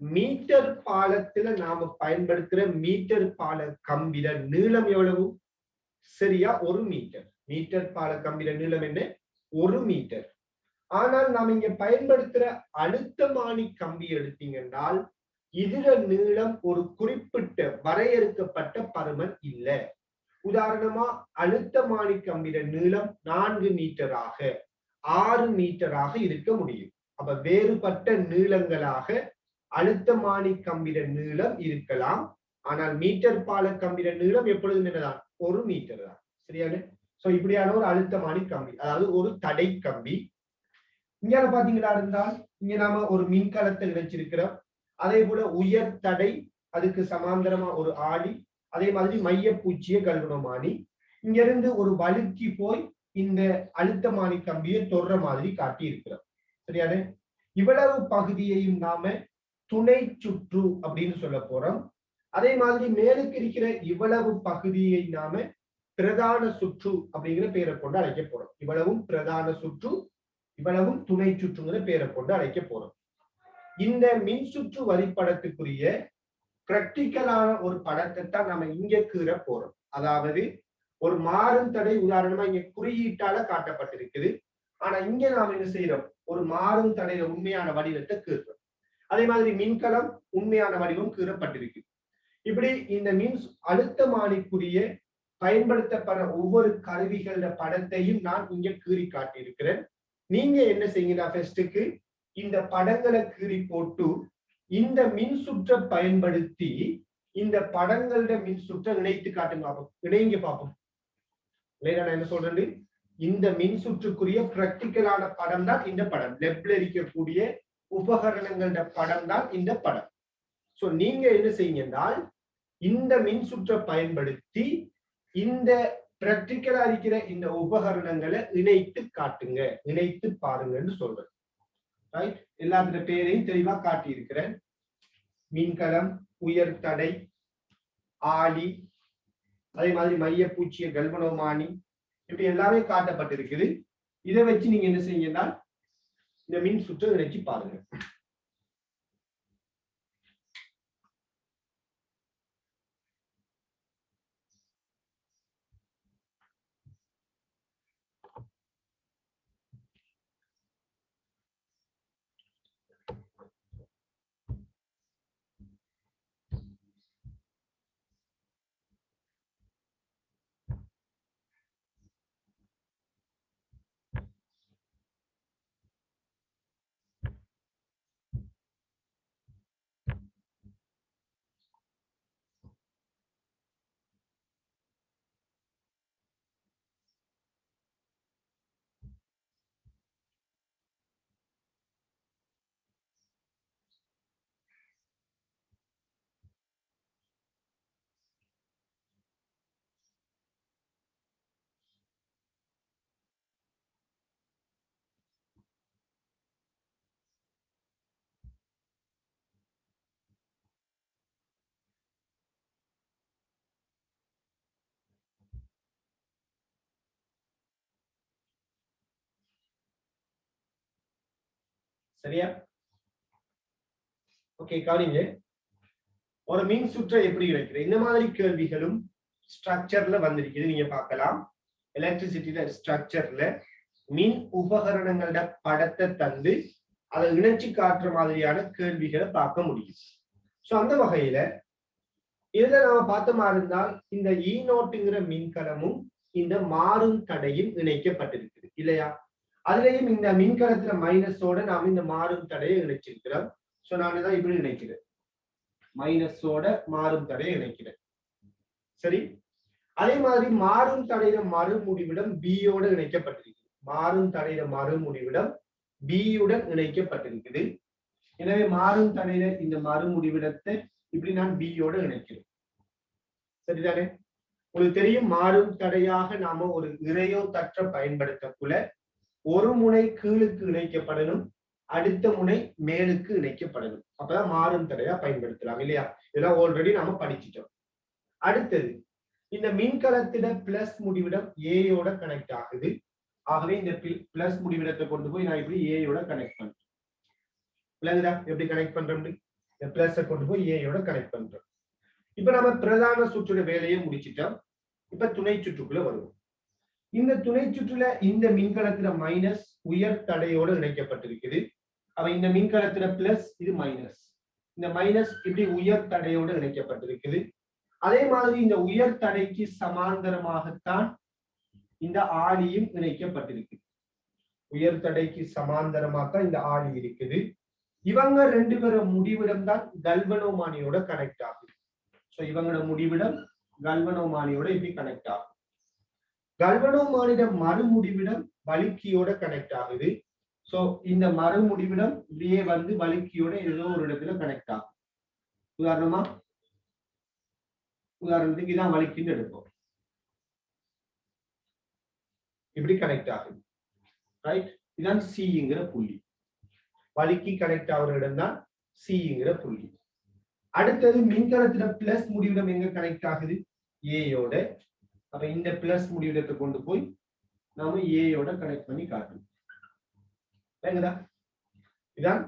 மீட்டர் பாலத்துல நாம பயன்படுத்துற மீட்டர் பால கம்பிட நீளம் எவ்வளவு? சரியா 1 மீட்டர். மீட்டர் பால கம்பிட நீளம் என்ன? 1 மீட்டர். ஆனால் நாம இங்க பயன்படுத்துற அழுத்தமானி கம்பி எடுத்தீங்கன்னால் இதுல நீளம் ஒரு குறிப்பிட்ட வரையறுக்கப்பட்ட பருமன் இல்ல. உதாரணமா அழுத்தமானி கம்பிட நீளம் 4 மீட்டராக 6 மீட்டராக இருக்க முடியும். அப்ப வேறுபட்ட நீளங்களாக அழுத்தமானி கம்பிட நீளம் இருக்கலாம். ஆனால் மீட்டர் பால கம்பிட நீளம் எப்பொழுதும் என்னதான்? 1 மீட்டர் தான். சரியான? சோ இப்படியான ஒரு அழுத்தமானி கம்பி, அதாவது ஒரு தடை கம்பி. இங்க பாத்தீங்களா இருந்தால் இங்க நாம ஒரு மின்கலத்தை இணைச்சிருக்கிறோம். அதே போல உயர் தடை அதுக்கு சமாந்தரமா ஒரு ஆடி, அதே மாதிரி மையப்பூச்சிய கல்வனோமானி. இங்க இருந்து ஒரு வழுக்கி போய் இந்த அழுத்தமானி கம்பியை தொடுற மாதிரி காட்டி இருக்கிறோம். சரியானே? இவ்வளவு பகுதியையும் நாம துணை சுற்று அப்படின்னு சொல்ல போறோம். அதே மாதிரி மேலுக்கு இருக்கிற இவ்வளவு பகுதியை நாம பிரதான சுற்று அப்படிங்கிற பெயரை கொண்டு அழைக்க போறோம். இவ்வளவும் பிரதான சுற்று, இவ்வளவும் துணை சுற்றுங்கிற பெயரை கொண்டு அழைக்க போறோம். இந்த மின் சுற்று வரிப்படத்துக்குரிய பிராக்டிக்கலான ஒரு படத்தை தான் நம்ம இங்க கீற போறோம். அதாவது ஒரு மாறும் தடை உதாரணமா இங்க குறியீட்டால காட்டப்பட்டிருக்குது. ஆனா இங்க நாம என்ன செய்யறோம், ஒரு மாறும் தடையில உண்மையான வடிவத்தை கீறுறோம். அதே மாதிரி மின்கலம் உண்மையான வடிவம் கீறப்பட்டிருக்கு. இப்படி இந்த மின் அழுத்தமானிக்குரிய பயன்படுத்தப்படுற ஒவ்வொரு கருவிகளோட படத்தையும் நான் இங்க கீறி காட்டியிருக்கிறேன். நீங்க என்ன செய்யுங்க, ஃபர்ஸ்டுக்கு இந்த படங்களை கீறி போட்டு இந்த மின் சுற்றை பயன்படுத்தி இந்த படங்களோட மின் சுற்றை இணைத்து காட்டுங்க பார்ப்போம். இணைங்க பார்ப்போம். நான் என்ன சொல்றேன், இந்த மின் சுற்றுக்குரிய பிராக்டிக்கலான படம் தான் இந்த படம். லெப்ல இருக்கக்கூடிய உபகரணங்களோட படம் தான் இந்த படம். சோ நீங்க என்ன செய்யுங்கள், இந்த மின் சுற்றை பயன்படுத்தி இந்த பிராக்டிக்கலா இருக்கிற இந்த உபகரணங்களை இணைத்து காட்டுங்க, இணைத்து பாருங்கன்னு சொல்றேன். ரைட்? எல்லாத்துல பேரையும் தெளிவா காட்டி இருக்கிறேன். மின்கலம், உயர் தடை, ஆடி, அதே மாதிரி மையப்பூச்சிய கல்வனோமானி, இப்படி எல்லாமே காட்டப்பட்டிருக்குது. இதை வச்சு நீங்க என்ன செய்யுங்கன்னா இந்த மின் சுற்றை இணைச்சு பாருங்க. சரியா? ஓகே, கவனிங்க. ஒரு மின் சுற்றை எப்படி இணைக்கிறது, இந்த மாதிரி கேள்விகளும் ஸ்ட்ரக்சர்ல வந்திருக்குது. நீங்க பார்க்கலாம். எலக்ட்ரிசிட்டியில ஸ்ட்ரக்சர்ல மின் உபகரணங்களோட படத்தை தந்து அதை இணைச்சு காட்டுற மாதிரியான கேள்விகளை பார்க்க முடியும். சோ அந்த வகையில இதுல நாம பார்த்தோமா இருந்தால் இந்த ஈநோட்டுங்கிற மின்கலமும் இந்த மாறும் தடையும் இணைக்கப்பட்டிருக்குது இல்லையா? அதுலயும் இந்த மின்கலத்துல மைனஸோட நாம இந்த மாறும் தடையை இணைச்சிருக்கிறோம். சோ நானுதான் இப்படி இணைக்கிறேன், மைனஸோட மாறும் தடையை இணைக்கிறேன். சரி, அதே மாதிரி மாறும் தடையில மறுமுடிவிடம் பியோட இணைக்கப்பட்டிருக்கு. மாறும் தடையில மறுமுடிவிடம் பியுடன் இணைக்கப்பட்டிருக்குது. எனவே மாறும் தடையில இந்த மறுமுடிவிடத்தை இப்படி நான் பியோட இணைக்கிறேன். சரிதானே? உங்களுக்கு தெரியும், மாறும் தடையாக நாம ஒரு இறையோ தற்ற பயன்படுத்தக்குள்ள ஒரு முனை கீழுக்கு இணைக்கப்படணும், அடுத்த முனை மேலுக்கு இணைக்கப்படணும். அப்பதான் மாறும் தடையா பயன்படுத்தலாம் இல்லையா? இதெல்லாம் ஆல்ரெடி நாம படிச்சிட்டோம். அடுத்தது, இந்த மின்கலத்திட பிளஸ் முடிவிடம் ஏயோட கனெக்ட் ஆகுது. ஆகவே இந்த பிளஸ் முடிவிடத்தை கொண்டு போய் நான் இப்படி ஏயோட கனெக்ட் பண்றேன். விளங்குதா எப்படி கனெக்ட் பண்றோம்? இந்த பிளஸ் கொண்டு போய் ஏயோட கனெக்ட் பண்றோம். இப்ப நம்ம பிரதான சுற்றுல வேலையை முடிச்சிட்டோம். இப்ப துணை சுற்றுக்குள்ள வருவோம். இந்த துணை சுற்றுல இந்த மின்கலத்தில மைனஸ் உயர் தடையோட இணைக்கப்பட்டிருக்குது. அவ இந்த மின்கலத்தில பிளஸ், இது மைனஸ். இந்த மைனஸ் இப்படி உயர் தடையோட இணைக்கப்பட்டிருக்குது. அதே மாதிரி இந்த உயர் தடைக்கு சமாந்தரமாகத்தான் இந்த ஆடியும் இணைக்கப்பட்டிருக்கு. உயர் தடைக்கு சமாந்தரமாகத்தான் இந்த ஆடி இருக்குது. இவங்க ரெண்டு பேரும் முடிவிடம் தான் கல்வனோமானியோட கனெக்ட் ஆகுது. சோ இவங்களோட முடிவிடம் கல்வனோமானியோட இப்படி கனெக்ட் ஆகும். கல்வனோமானியோட மறுமுடிவிடம் வழுக்கியோட கனெக்ட் ஆகுது. சோ இந்த மறுமுடிவிடம் இப்படியே வந்து வழுக்கியோட ஏதோ ஒரு இடத்துல கனெக்ட் ஆகும். உதாரணத்துக்கு இதான் வலிக்குன்னு எடுப்போம். இப்படி கனெக்ட் ஆகுது. ரைட், இதான் சிங்கிற புள்ளி. வலிக்கு கனெக்ட் ஆகிற இடம் தான் சிங்கிற புள்ளி. அடுத்தது மின்கலத்துல பிளஸ் முடிவிடம் எங்க கனெக்ட் ஆகுது? ஏயோட. அப்ப இந்த பிளஸ் முடிவிடத்தை கொண்டு போய் நாம ஏயோட கனெக்ட் பண்ணி காட்டணும். இதான்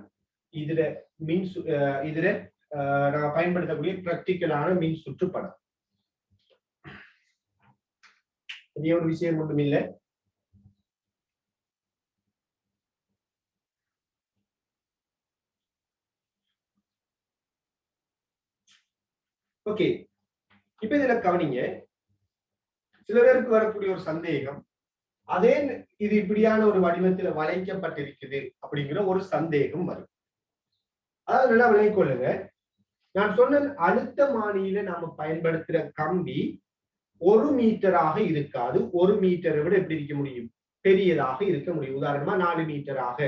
இதுல மின் இதுல நாம பயன்படுத்தக்கூடிய பிராக்டிக்கலான மின் சுற்று படம். பெரிய ஒரு விஷயம் ஒன்றும் இல்லை. ஓகே, இப்ப இதுல கவனிங்க. சில பேருக்கு வரக்கூடிய ஒரு சந்தேகம், அதே இது இப்படியான ஒரு வடிவத்துல வளைக்கப்பட்டிருக்குது அப்படிங்கிற ஒரு சந்தேகம் வரும். அதாவது நல்லா விளங்கிக் கொள்ளுங்க. நான் சொன்ன அழுத்தமானியில நாம பயன்படுத்துற கம்பி 1 மீட்டராக இருக்காது. 1 மீட்டரை விட எப்படி இருக்க முடியும்? பெரியதாக இருக்க முடியும். உதாரணமா 4 மீட்டராக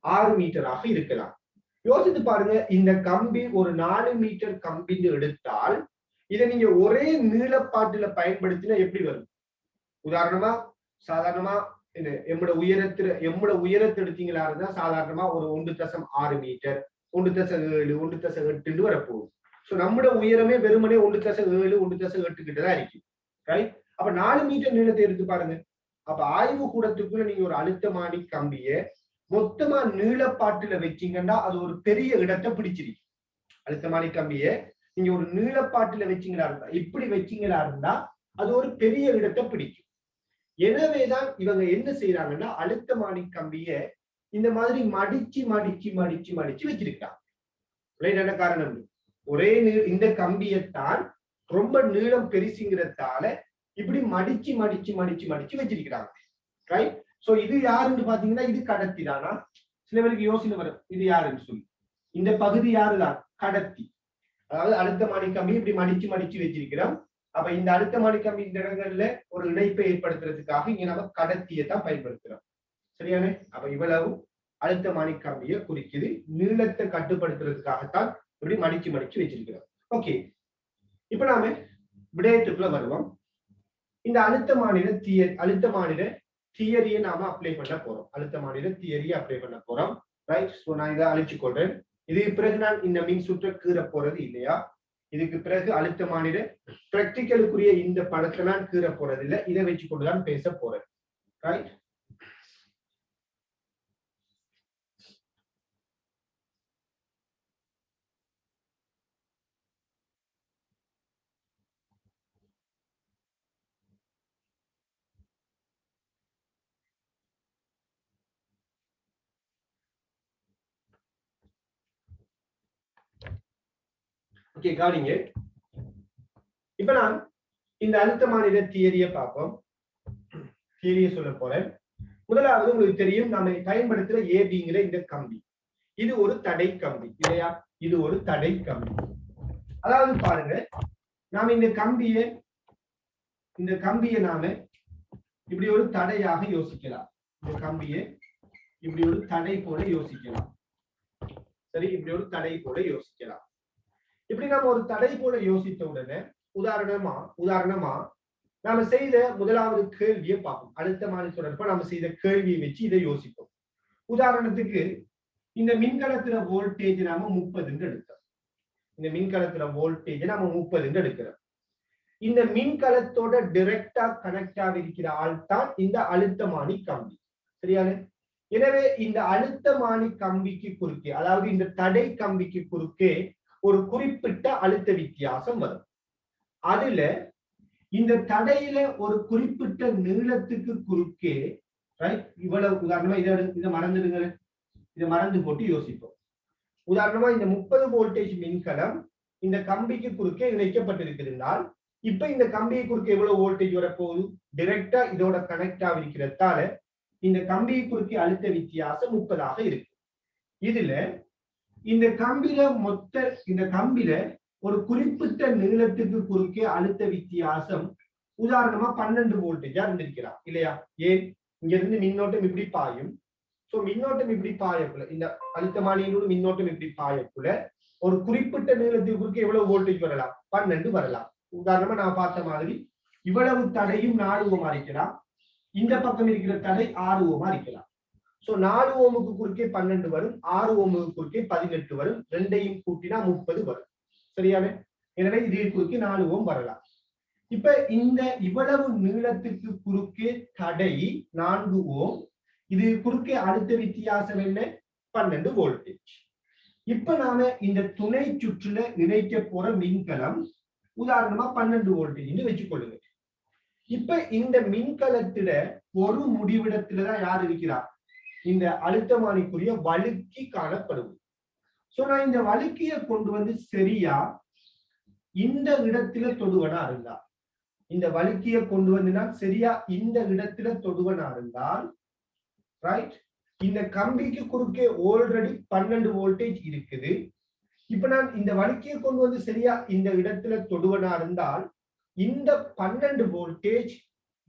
6 மீட்டராக இருக்கலாம். யோசித்து பாருங்க, இந்த கம்பி ஒரு 4 மீட்டர் கம்பின்னு எடுத்தால் இதை நீங்க ஒரே நீளப்பாட்டுல பயன்படுத்தினா எப்படி வரும்? உதாரணமா சாதாரணமா எம்மோட உயரத்தை எடுத்தீங்களா இருந்தா சாதாரணமா ஒரு 1.6 மீட்டர், 1.7, 1.8 வரப்போகுது. சோ நம்மட உயரமே வெறுமனே 1.7, 1.8 கிட்டதான் இருக்கு. ரைட், அப்ப 4 மீட்டர் நீளத்தை எடுத்து பாருங்க. அப்ப ஆய்வு கூடத்துக்குள்ள நீங்க ஒரு அழுத்தமானி கம்பிய மொத்தமா நீளப்பாட்டுல வச்சீங்கன்னா அது ஒரு பெரிய இடத்தை பிடிச்சிருக்கு. அழுத்தமானி கம்பிய நீங்க ஒரு நீளப்பாட்டுல வச்சீங்களா இருந்தா, இப்படி வச்சீங்களா இருந்தா அது ஒரு பெரிய இடத்தை பிடிக்கும். எனவேதான் இவங்க என்ன செய்யறாங்கன்னா அழுத்தமானி கம்பிய இந்த மாதிரி மடிச்சு மடிச்சு மடிச்சு மடிச்சு வச்சிருக்காங்க. என்ன காரணம்? ஒரே இந்த கம்பியத்தான் ரொம்ப நீளம் பெருசுங்கிறதால இப்படி மடிச்சு மடிச்சு மடிச்சு மடிச்சு வச்சிருக்கிறாங்க. ரைட், சோ இது யாருன்னு பாத்தீங்கன்னா இது கடத்தி தானா? சில பேருக்கு யோசனை வரும், இது யாருன்னு சொல்லி. இந்த பகுதி யாருதான்? கடத்தி. அதாவது அழுத்தமானி கம்பி இப்படி மடிச்சு மடிச்சு வச்சிருக்கிறோம். அப்ப இந்த அழுத்தமானி கம்பி இந்த இடங்கள்ல ஒரு இணைப்பை ஏற்படுத்துறதுக்காக இங்க நம்ம கடத்தியை தான் பயன்படுத்துறோம். சரியானே? அப்ப இவ்வளவு அழுத்தமானி கம்பியை குறிக்குது. நீளத்தை கட்டுப்படுத்துறதுக்காகத்தான் இப்படி மடிச்சு மடிச்சு வச்சிருக்கிறோம். ஓகே, இப்ப நாம விடயத்துக்குள்ள வருவோம். இந்த அழுத்தமானிட தியரியை நாம அப்ளை பண்ண போறோம். அழுத்தமானிட தியரியை அப்ளை பண்ண போறோம். ரைட், சோ நான் இதை அழிச்சு கொள்றேன். இதுக்கு பிறகு நான் இந்த மின் சுற்ற கீற போறது இல்லையா? இதுக்கு பிறகு அழுத்தமானிட பிராக்டிக்கலுக்குரிய இந்த படத்தை நான் கீற போறது இல்லை. இதை வச்சு கொண்டுதான் பேச போறேன். ரைட், ஓகே, கவனிங்க. இப்ப நான் இந்த அழுத்தமானிட தியரியை பார்ப்போம். தியரியை சொல்ல போறேன். முதலாவது உங்களுக்கு தெரியும், நம்ம பயன்படுத்துற ஏபிங்கிற இந்த கம்பி, இது ஒரு தடை கம்பி இல்லையா? இது ஒரு தடை கம்பி. அதாவது பாருங்க, நாம இந்த கம்பியை நாம இப்படி ஒரு தடையாக யோசிக்கலாம். இந்த கம்பியை இப்படி ஒரு தடை போல யோசிக்கலாம். சரி, இப்படி ஒரு தடை போல யோசிக்கலாம். இப்படி நாம ஒரு தடை போல யோசித்த உடனே உதாரணமா நாம செய்த முதலாவது கேள்வியை பார்ப்போம். அழுத்தமானி தொடர்பா நாம செய்த கேள்வியை வச்சு இதை யோசிப்போம். உதாரணத்துக்கு இந்த மின்கலத்துல வோல்டேஜ் நாம 30 எடுக்கிறோம். இந்த மின்கலத்துல வோல்டேஜ் நாம 30 எடுக்கிறோம். இந்த மின்கலத்தோட டைரக்டா கனெக்ட் ஆகிருக்கிற ஆள் தான் இந்த அழுத்தமானி கம்பி. சரியான? எனவே இந்த அழுத்தமானி கம்பிக்கு குறுக்கே, அதாவது இந்த தடை கம்பிக்கு குறுக்கே ஒரு குறிப்பிட்ட அழுத்த வித்தியாசம் வரும். அதுல இந்த தடையில ஒரு குறிப்பிட்ட நீளத்துக்கு குறுக்கே, ரைட், இவ்வளவு உதாரணமா இதை மறந்துடுங்க. இதை மறந்து போட்டு யோசிப்போம். உதாரணமா இந்த 30 வோல்டேஜ் மின்கலம் இந்த கம்பிக்கு குறுக்கே இணைக்கப்பட்டிருக்கிறதால் இப்ப இந்த கம்பியை குறுக்கே எவ்வளவு வோல்டேஜ் வரப்போகுது? டைரக்டா இதோட கனெக்ட் ஆகிருக்கிறதால இந்த கம்பியை குறுக்கே அழுத்த வித்தியாசம் 30ஆக இருக்கு. இதுல இந்த கம்பில ஒரு குறிப்பிட்ட நீளத்துக்கு குறுக்கே அழுத்த வித்தியாசம் உதாரணமா 12 வோல்டேஜா இருந்திருக்கிறார் இல்லையா? ஏன்? இங்க இருந்து மின்னோட்டம் இப்படி பாயும். சோ மின்னோட்டம் இப்படி பாயக்குள்ள, இந்த அழுத்தமானியினோடு மின்னோட்டம் இப்படி பாயக்குள்ள ஒரு குறிப்பிட்ட நீளத்துக்கு குறுக்கே எவ்வளவு வோல்டேஜ் வரலாம்? 12 வரலாம். உதாரணமா நான் பார்த்த மாதிரி இவ்வளவு தடையும் 4 ஓமா இருக்கலாம், இந்த பக்கம் இருக்கிற தடை 6 ஓமா இருக்கலாம். சோ 4 ஓமுக்கு குறுக்கே 12 வரும், 6 ஓமுக்கு குறுக்கே 18 வரும், ரெண்டையும் கூட்டினா 30 வரும். சரியான? எனவே இது குறுக்கே 4 ஓம் வரலாம். இப்ப இந்த இவ்வளவு நீளத்துக்கு குறுக்கே தடை 4 ஓம், இது குறுக்கே அடுத்த வித்தியாசம் என்ன? 12 வோல்டேஜ். இப்ப நாம இந்த துணை சுற்றுல இணைக்க போற மின்கலம் உதாரணமா 12 வோல்டேஜ் வச்சுக்கொள்ளுங்க. இப்ப இந்த மின்கலத்துல ஒரு முடிவிடத்துலதான் யார் இருக்கிறார்? இந்த அழுத்தமானிக்குரிய வழுக்கி காணப்படும். சோ நான் இந்த வழுக்கிய கொண்டு வந்து சரியா இந்த இடத்துல தொடுவனா இருந்தா, இந்த வழுக்கிய கொண்டு வந்து நான் சரியா இந்த இடத்துல தொடுவனா இருந்தால், ரைட், இந்த கம்பிக்கு குறுக்கே ஆல்ரெடி 12 வோல்டேஜ் இருக்குது. இப்ப நான் இந்த வழுக்கிய கொண்டு வந்து சரியா இந்த இடத்துல தொடுவனா இருந்தால், இந்த 12 வோல்டேஜ்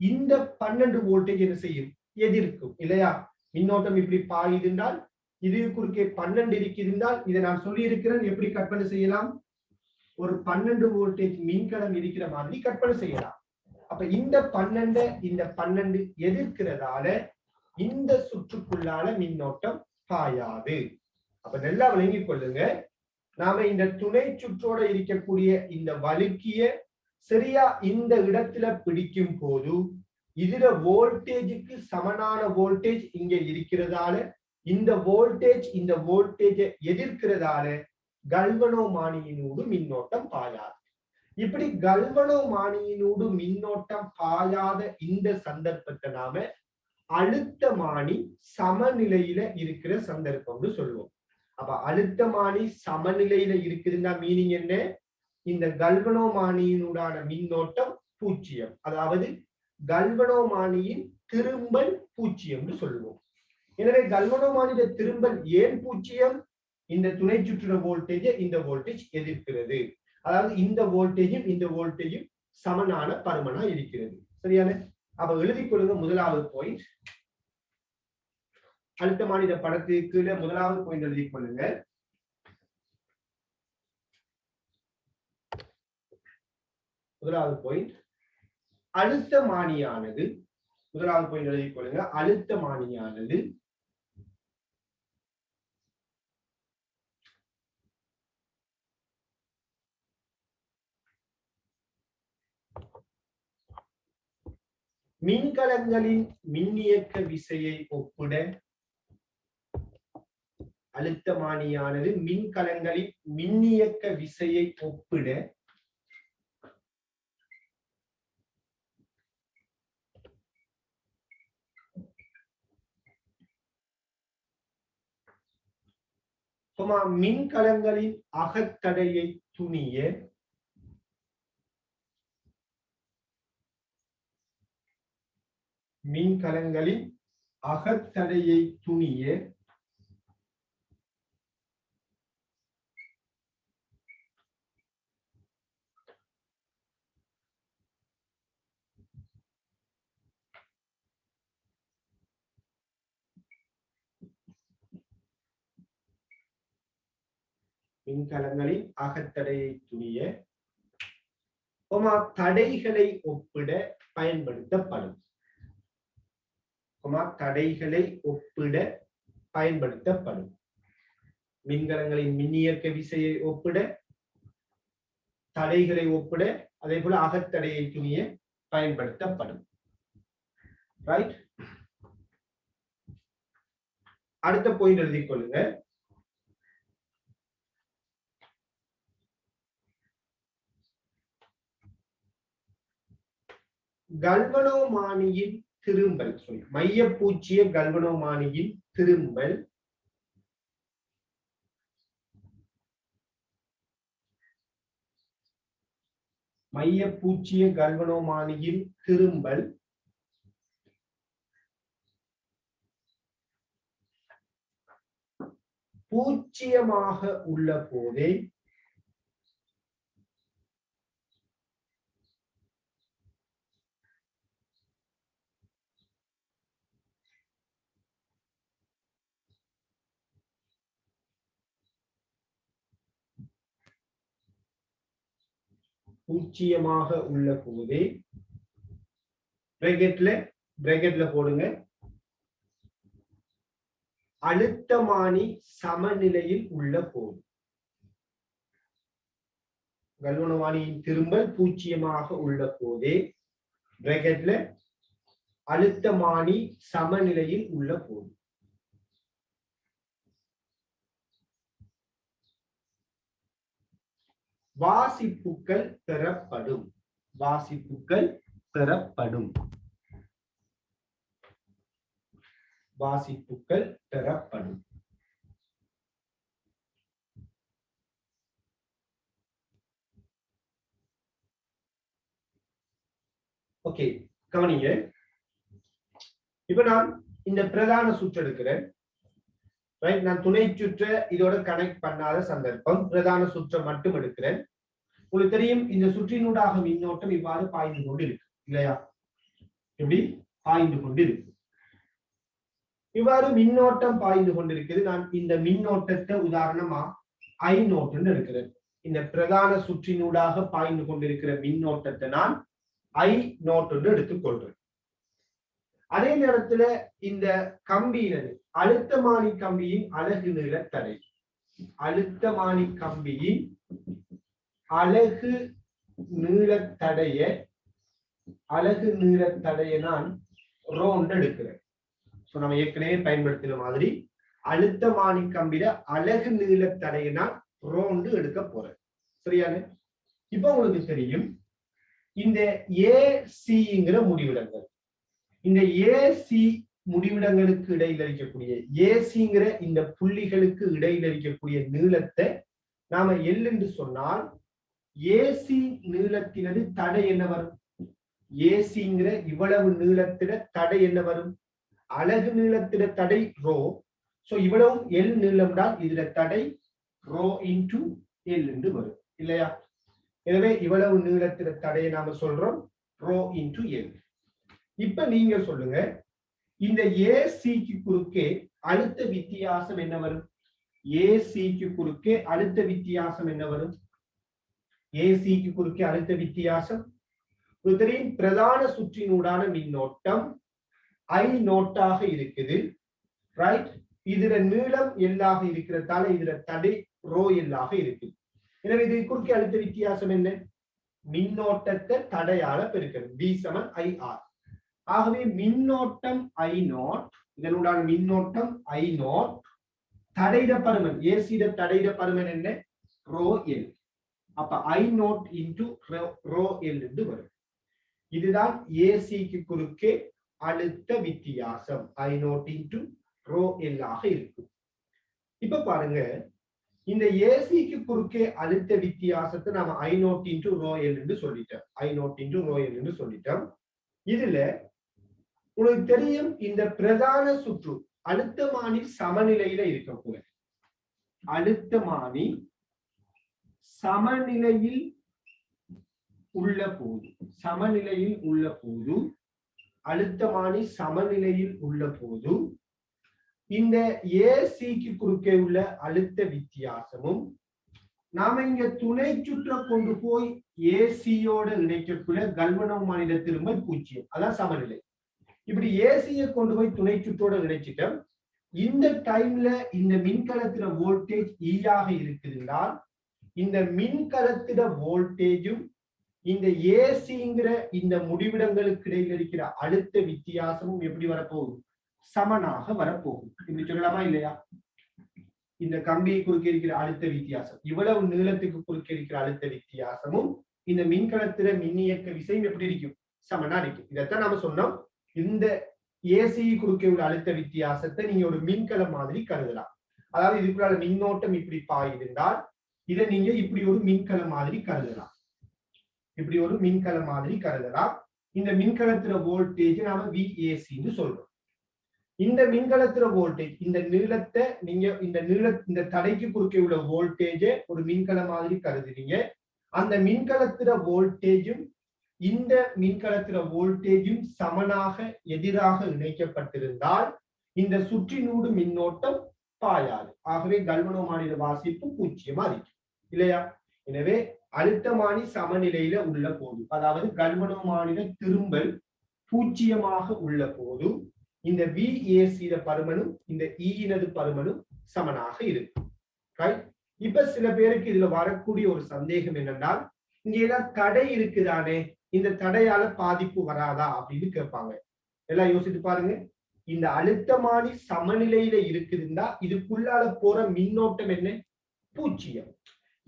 இந்த 12 வோல்டேஜ் என்ன செய்யும்? எதிர்க்கும் இல்லையா? மின்னோட்டம் இப்படி பாயுதுன்றால் இது குறுக்கே 12 இருக்கிறால் இதை நான் சொல்லி இருக்கிறேன். எப்படி கற்பனை செய்யலாம்? ஒரு 12 வோல்டேஜ் மின்கலம் இருக்கிற மாதிரி கற்பனை செய்யலாம். அப்ப இந்த 12 எதிர்க்கிறதால இந்த சுற்றுக்குள்ளால மின்னோட்டம் பாயாது. அப்ப நல்லா விளங்கிக் கொள்ளுங்க. நாம இந்த துணை சுற்றோட இருக்கக்கூடிய இந்த வழுக்கிய சரியா இந்த இடத்துல பிடிக்கும் போது இதுல வோல்டேஜுக்கு சமனான வோல்டேஜ் இங்க இருக்கிறதால இந்த வோல்டேஜை எதிர்க்கிறதால கல்வனோமானியினூடு மின்னோட்டம் பாயாது. இப்படி கல்வனோமானியினூடு மின்னோட்டம் பாயாத இந்த சந்தர்ப்பத்தை நாம அழுத்தமானி சமநிலையில இருக்கிற சந்தர்ப்பம்னு சொல்லுவோம். அப்ப அழுத்தமானி சமநிலையில இருக்குதுன்னா மீனிங் என்ன? இந்த கல்வனோமானியினூடான மின்னோட்டம் 0, அதாவது கல்வனோமானியின் திரும்பல் 0 சொல்லுவோம். எனவே கல்வனோமானிய திரும்பல் ஏன் 0? இந்த துணை சுற்றுற வோல்டேஜ் இந்த வோல்டேஜ் எதிர்க்கிறது, அதாவது இந்த வோல்டேஜும் சமனான பருமனா இருக்கிறது. சரியான? அப்ப எழுதிக் கொள்ளுங்க. முதலாவது பாயிண்ட், அழுத்தமானித படத்துக்கு கீழே முதலாவது பாயிண்ட் எழுதிக் கொள்ளுங்க. முதலாவது பாயிண்ட், அழுத்தமானியானது, முதலாவது பாயிண்ட் எழுதிக் கொள்ளுங்க, அழுத்தமானியானது மின்கலங்களின் மின்னியக்க விசையை ஒப்பிட, அழுத்தமானியானது மின்கலங்களின் மின்னியக்க விசையை ஒப்பிட மின்கலங்களின் அகத்தடையை துணிய மின்கலங்களின் அகத்தடையை துணிய மின்கலங்களின் அகத்தடையை துணிய தடைகளை ஒப்பிட பயன்படுத்தப்படும். தடைகளை ஒப்பிட பயன்படுத்தப்படும். மின்கலங்களின் மின்னியக்க விசையை ஒப்பிட, தடைகளை ஒப்பிட, அதே போல அகத்தடையை துணிய பயன்படுத்தப்படும். ரைட்? அடுத்த பாயிண்ட் எழுதிக் கொள்ளுங்க. கல்வனோமானியின் திரும்பல், மையப்பூச்சிய கல்வனோமானியின் திரும்பல் பூஜ்ஜியமாக உள்ள போதே பூஜ்ஜியமாக உள்ள போதே பிராக்கெட்ல போடுங்க அழுத்தமானி சமநிலையில் உள்ள போது. கல்வனமானியின் திரும்பல் பூஜ்ஜியமாக உள்ள போதே பிராக்கெட்ல அழுத்தமானி சமநிலையில் உள்ள போது. வாசிப்புக்கள் பெறப்படும். வாசிப்புக்கள் பெறப்படும். வாசிப்புக்கள் பெறப்படும். ஓகே, கவனிங்க. இப்ப நான் இந்த பிரதான சுற்று எடுக்கிறேன். நான் துணை சுற்ற இதோட கனெக்ட் பண்ணாத சந்தர்ப்பம், பிரதான சுற்றை மட்டும் எடுக்கிறேன். உங்களுக்கு தெரியும், இந்த சுற்றினூடாக மின்னோட்டம் இவ்வாறு பாய்ந்து கொண்டு இருக்கு இல்லையா? எப்படி பாய்ந்து கொண்டு இருக்கு? இவ்வாறு மின்னோட்டம் பாய்ந்து கொண்டிருக்கிறது. நான் இந்த மின்னோட்டத்தை உதாரணமா ஐ நோட்டுன்னு எடுக்கிறேன். இந்த பிரதான சுற்றினூடாக பாய்ந்து கொண்டிருக்கிற மின்னோட்டத்தை நான் ஐ நோட்டுன்னு எடுத்துக்கொள்றேன். அதே நேரத்துல இந்த கம்பியினது அழுத்தமானி கம்பியின் அலகு நீள தடை, அழுத்தமானி கம்பியின் அலகு நீளத்தடைய நான் ரோண்ட் எடுக்கிறேன். நம்ம ஏற்கனவே பயன்படுத்தின மாதிரி அழுத்தமானி கம்பியில அலகு நீளத்தடைய நான் ரோண்டு எடுக்க போறேன். சரியான? இப்ப உங்களுக்கு தெரியும், இந்த ஏசிங்கிற முடிவிடங்கள், இந்த ஏசி முடிவிடங்களுக்கு இடையில் இருக்கக்கூடிய ஏசிங்கிற இந்த புள்ளிகளுக்கு இடையில் இருக்கக்கூடிய நீளத்தை நாம எல் என்று சொன்னால், ஏசி நீளத்தினது தடை என்ன வரும்? ஏசிங்கிற இவ்வளவு நீளத்தில தடை என்ன வரும்? அலகு நீளத்தில தடை ரோ. சோ இவ்வளவு எல் நீளம் தான், இதுல தடை ரோ இன்டு எல் என்று வரும் இல்லையா? எனவே இவ்வளவு நீளத்தில தடையை நாம சொல்றோம் ரோ இன்டு எல். இப்ப நீங்க சொல்லுங்க, இந்த ஏசிக்கு குறுக்கே அழுத்த வித்தியாசம் என்ன வரும்? ஏசிக்கு குறுக்கே அழுத்த வித்தியாசம் என்ன வரும்? ஏசிக்கு குறுக்கே அழுத்த வித்தியாசம் தெரியும். பிரதான சுற்றினூடான மின்னோட்டம் ஐ நோட்டாக இருக்குது, ரைட்? இதுல நீளம் எல்லாக இருக்கிறதால இதுல தடை ரோ எல்லாக இருக்கு. எனவே இது குறுக்கே அழுத்த வித்தியாசம் என்ன? மின்னோட்டத்தை தடையால பெருக்கிறது. V = IR. ஆகவே மின்னோட்டம் ஐ நோட், இதனுடான மின்னோட்டம் ஐ நோட், தடையிட பருமன் ஏசிட தடையிட பருமன் என்ன? Row L. அப்ப ஐ நோட் இன்டு ரோ எல் என்று வரும். இதுதான் ஏசிக்கு குறுக்கே அழுத்த வித்தியாசம். ஐ நோட் இன்டு ரோ எல் ஆக இருக்கும். இப்ப பாருங்க, இந்த ஏசிக்கு குறுக்கே அழுத்த வித்தியாசத்தை நாம ஐ நோட் இன்டு ரோ எல் என்று சொல்லிட்டோம். ஐ நோட் இன்டு ரோ எல் என்று சொல்லிட்டோம். இதுல உங்களுக்கு தெரியும், இந்த பிரதான சுற்று அழுத்தமானி சமநிலையில இருக்கக்கூட, அழுத்தமானி சமநிலையில் உள்ள போது, சமநிலையில் உள்ள போது, அழுத்தமானி சமநிலையில் உள்ள போது இந்த ஏசிக்கு குறுக்கே உள்ள அழுத்த வித்தியாசமும் நாம இங்க துணை சுற்ற கொண்டு போய் ஏசியோட இணைக்கக்குள்ள கல்வனோமானியில திரும்ப 0, அதான் சமநிலை. இப்படி ஏசியை கொண்டு போய் துணை சுற்றோட இணைச்சிட்டோம். இந்த டைம்ல இந்த மின்கலத்தில வோல்டேஜ் ஈயாக இருக்குதுனால், இந்த மின்கலத்தில வோல்டேஜும் இந்த ஏசிங்கிற இந்த முடிவிடங்களுக்கு இடையில் இருக்கிற அழுத்த வித்தியாசமும் எப்படி வரப்போகுது? சமனாக வரப்போகுது என்று சொல்லலாமா இல்லையா? இந்த கம்பியை குறுக்கே இருக்கிற அழுத்த வித்தியாசம், இவ்வளவு நீளத்துக்கு குறுக்கே இருக்கிற அழுத்த வித்தியாசமும் இந்த மின்கலத்தில மின்னியக்க விசையும் எப்படி இருக்கும்? சமனா இருக்கும். இதைத்தான் நாம சொன்னோம், இந்த ஏசி குறுக்கே உள்ள அழுத்த வித்தியாசத்தை நீங்க ஒரு மின்கலம் மாதிரி கருதலாம். அதாவது இதுக்குள்ள மின்னோட்டம் இப்படி பாயிருந்தால் இதை நீங்க இப்படி ஒரு மின்கலம் மாதிரி கருதலாம். இப்படி ஒரு மின்கலம் மாதிரி கருதலாம். இந்த மின்கலத்தில வோல்டேஜ் நாம VAC சொல்றோம். இந்த மின்கலத்தில வோல்டேஜ், இந்த நீளத்தை நீங்க இந்த தடைக்கு குறுக்கே உள்ள வோல்டேஜை ஒரு மின்கலம் மாதிரி கருதுறீங்க. அந்த மின்கலத்தில வோல்டேஜும் இந்த மின்கலத்தில வோல்டேஜும் சமனாக எதிராக இணைக்கப்பட்டிருந்தால் இந்த சுற்றினூடு மின்னோட்டம் பாயாது. ஆகவே கல்வனோமானியில வாசிப்பு 0 இருக்கும் இல்லையா? எனவே அழுத்தமானி சமநிலையில உள்ள போது, அதாவது கல்வனோமானிட திரும்பல் பூஜ்ஜியமாக உள்ள போது இந்த VAC பருமனும் இந்த ஈனது பருமனும் சமனாக இருக்கும். இப்ப சில பேருக்கு இதுல வரக்கூடிய ஒரு சந்தேகம் என்னென்றால், இங்க ஏதாவது தடை இருக்குதானே, இந்த தடையால பாதிப்பு வராதா அப்படின்னு கேட்பாங்க. எல்லாம் யோசித்து பாருங்க. இந்த அழுத்தமானி சமநிலையில இருக்குதுன்னா இதுக்குள்ளால போற மின்னோட்டம் என்ன? பூஜ்ஜியம்.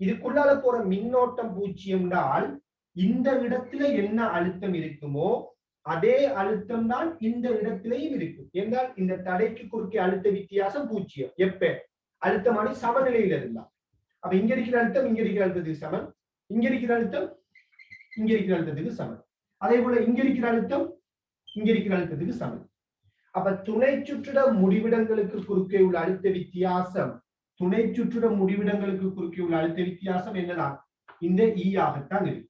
இதுக்குள்ளால போற மின்னோட்டம் பூஜ்ஜியம்னால் இந்த இடத்துல என்ன அழுத்தம் இருக்குமோ அதே அழுத்தம் தான் இந்த இடத்திலையும் இருக்கும். என்றால் இந்த தடைக்கு குறுக்கே அழுத்த வித்தியாசம் பூஜ்ஜியம். எப்ப? அழுத்தமானி சமநிலையில இருந்தா. அப்ப இங்க இருக்கிற அழுத்தம் இங்க இருக்கிற அழுத்தத்துக்கு சமன், இங்க இருக்கிற அழுத்தம் இங்க இருக்கிற அழுத்தத்துக்கு சமன், அதே போல இங்க இருக்கிற அழுத்தம் இங்க இருக்கிற அழுத்தத்துக்கு சமன். அப்ப துணை சுற்றுட முடிவிடங்களுக்கு குறுக்கே உள்ள அழுத்த வித்தியாசம், துணை சுற்றுட முடிவிடங்களுக்கு குறுக்கே உள்ள அழுத்த வித்தியாசம் என்னதான்? இந்த E ஆகத்தான் இருக்கு.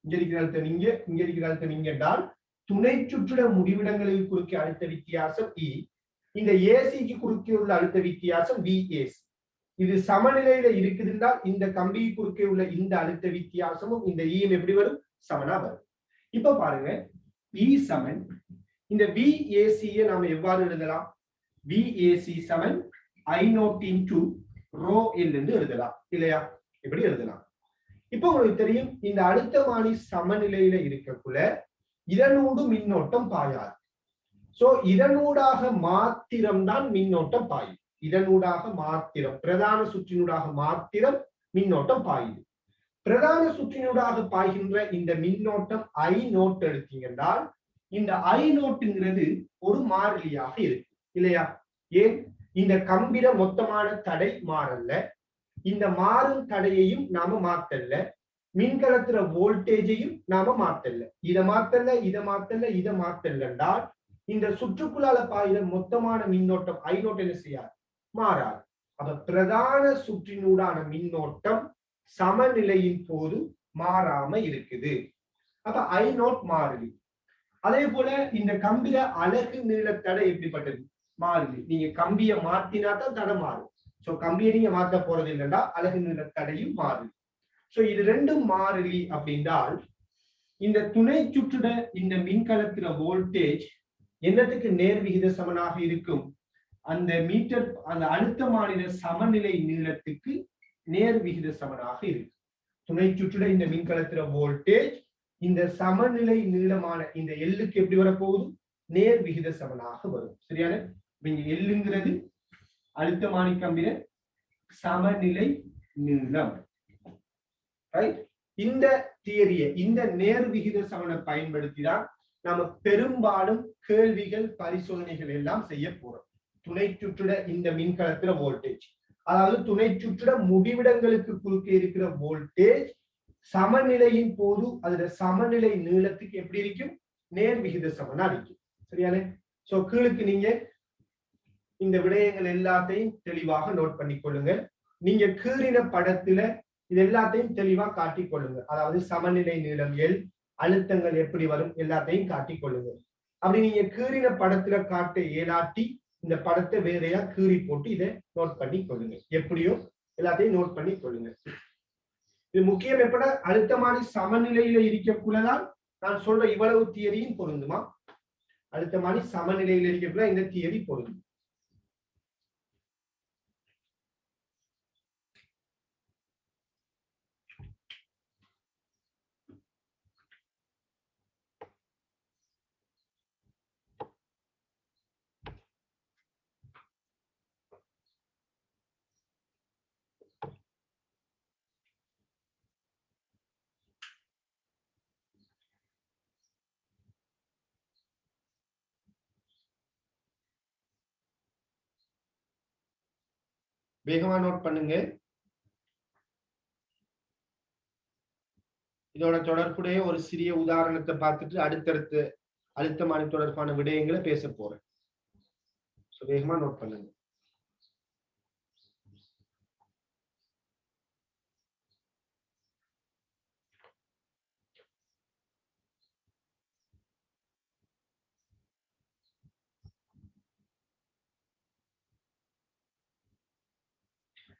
இங்க இருக்கிற அழுத்தம் இங்க இருக்கிற அழுத்தம் இங்க என்றால் துணை சுற்றுட முடிவிடங்களுக்கு குறுக்கே அழுத்த வித்தியாசம் E, இந்த ஏசிக்கு குறுக்கே உள்ள அழுத்த வித்தியாசம் VAC. இது சமநிலையில இருக்குதுன்றால் இந்த கம்பிக்கு குறுக்கே உள்ள இந்த அழுத்த வித்தியாசமும் இந்த ஈயும் எப்படி வரும்? சமனா வரும். இப்ப பாருங்க, E சமன் இந்த VAC நாம எவ்வாறு எழுதலாம்? VAC சமன் I0 into rho L என்று எழுதலாம் இல்லையா? எப்படி எழுதலாம்? இப்ப உங்களுக்கு தெரியும், இந்த அழுத்தமானி சமநிலையில இருக்கக்குள்ள இதனூடு மின்னோட்டம் பாயாது. சோ இதனூடாக மாத்திரம்தான் மின்னோட்டம் பாயும். இதனூடாக மாத்திரம், பிரதான சுற்றினூடாக மாத்திரம் மின்னோட்டம் பாயுது. பிரதான சுற்றினூடாக பாய்கின்ற இந்த மின்னோட்டம் I0 எடுத்தீங்கன்றால் இந்த I0ங்கிறது ஒரு மாறிலியாக இருக்கு இல்லையா? ஏன்? இந்த கம்பிட மொத்தமான தடை மாறல்ல, இந்த மாறும் தடையையும் நாம மாத்தல்ல, மின்கலத்துல வோல்டேஜையும் நாம மாத்தல்ல, இதை மாத்தல்ல என்றால் இந்த சுற்றுக்குள்ளால பாயிர மொத்தமான மின்னோட்டம் I0 என்ன செய்யாது? மாறாது. அப்ப பிரதான சுற்றினூடான மின்னோட்டம் சமநிலையின் போது மாறாம இருக்குது. அப்ப I0 மாறிலி. அதே போல இந்த கம்பிய அலகு நீள தடை எப்படிப்பட்டது? மாறிலி. நீங்க கம்பியை மாத்தினா தான் தடை மாறும். சோ கம்பியை நீங்க மாத்த போறது இல்லைன்னா அலகு நீள தடையும் மாறும். சோ இது ரெண்டும் மாறிலி அப்படின்றால் இந்த துணை சுற்றுட இந்த மின்கலத்தில வோல்டேஜ் என்னத்துக்கு நேர் விகித சமனாக இருக்கும்? அந்த மீட்டர் அந்த அழுத்தமானின சமநிலை நீளத்துக்கு நேர் விகித சமனாக இருக்கும். துணை சுற்றுட இந்த மின்கலத்தில வோல்டேஜ் இந்த சமநிலை நீளமான இந்த எல்லுக்கு எப்படி வரப்போகுது? நேர் விகித சமனாக வரும். சரியான? இங்க எல்லுங்கிறது அழுத்தமானி கம்பின சமநிலை நீளம். இந்த தியரியை, இந்த நேர் விகித சமனை பயன்படுத்திதான் நாம பெரும்பாலும் கேள்விகள் பரிசோதனைகள் எல்லாம் செய்ய போறோம். துணை சுற்றுட இந்த மின்கலத்துல வோல்டேஜ், அதாவது துணை சுற்றுட முடிவிடங்களுக்கு குறுக்கே இருக்கிற வோல்டேஜ் சமநிலையின் போது அதுல சமநிலை நீளத்துக்கு எப்படி இருக்கும்? நேர் விகித சமனா இருக்கும். சரியானே? சோ கீழுக்கு நீங்க இந்த விடயங்கள் எல்லாத்தையும் தெளிவாக நோட் பண்ணி கொள்ளுங்க. நீங்க கீழின படத்துல இது எல்லாத்தையும் தெளிவா காட்டிக் கொள்ளுங்க. அதாவது சமநிலை நீளம் எல், அழுத்தங்கள் எப்படி வரும் எல்லாத்தையும் காட்டிக் கொள்ளுங்க. அப்படி நீங்க கீழின படத்துல காட்ட ஏலாட்டி இந்த படத்தை வேறையா கீறி போட்டு இதை நோட் பண்ணி கொள்ளுங்க. எப்படியோ எல்லாத்தையும் நோட் பண்ணி கொள்ளுங்க. இது முக்கியம். எப்பட அழுத்தமானி சமநிலையில இருக்கக்குள்ளதான் நான் சொல்ற இவ்வளவு தியரியும் பொருந்துமா? அழுத்தமானி சமநிலையில இருக்கக்குள்ள இந்த தியரி பொருந்தும். வேகமா நோட் பண்ணுங்க. இதோட தொடர்புடைய ஒரு சிறிய உதாரணத்தை பார்த்துட்டு அடுத்தடுத்து அழுத்தமானி தொடர்பான விடயங்களை பேச போறேன். வேகமா நோட் பண்ணுங்க.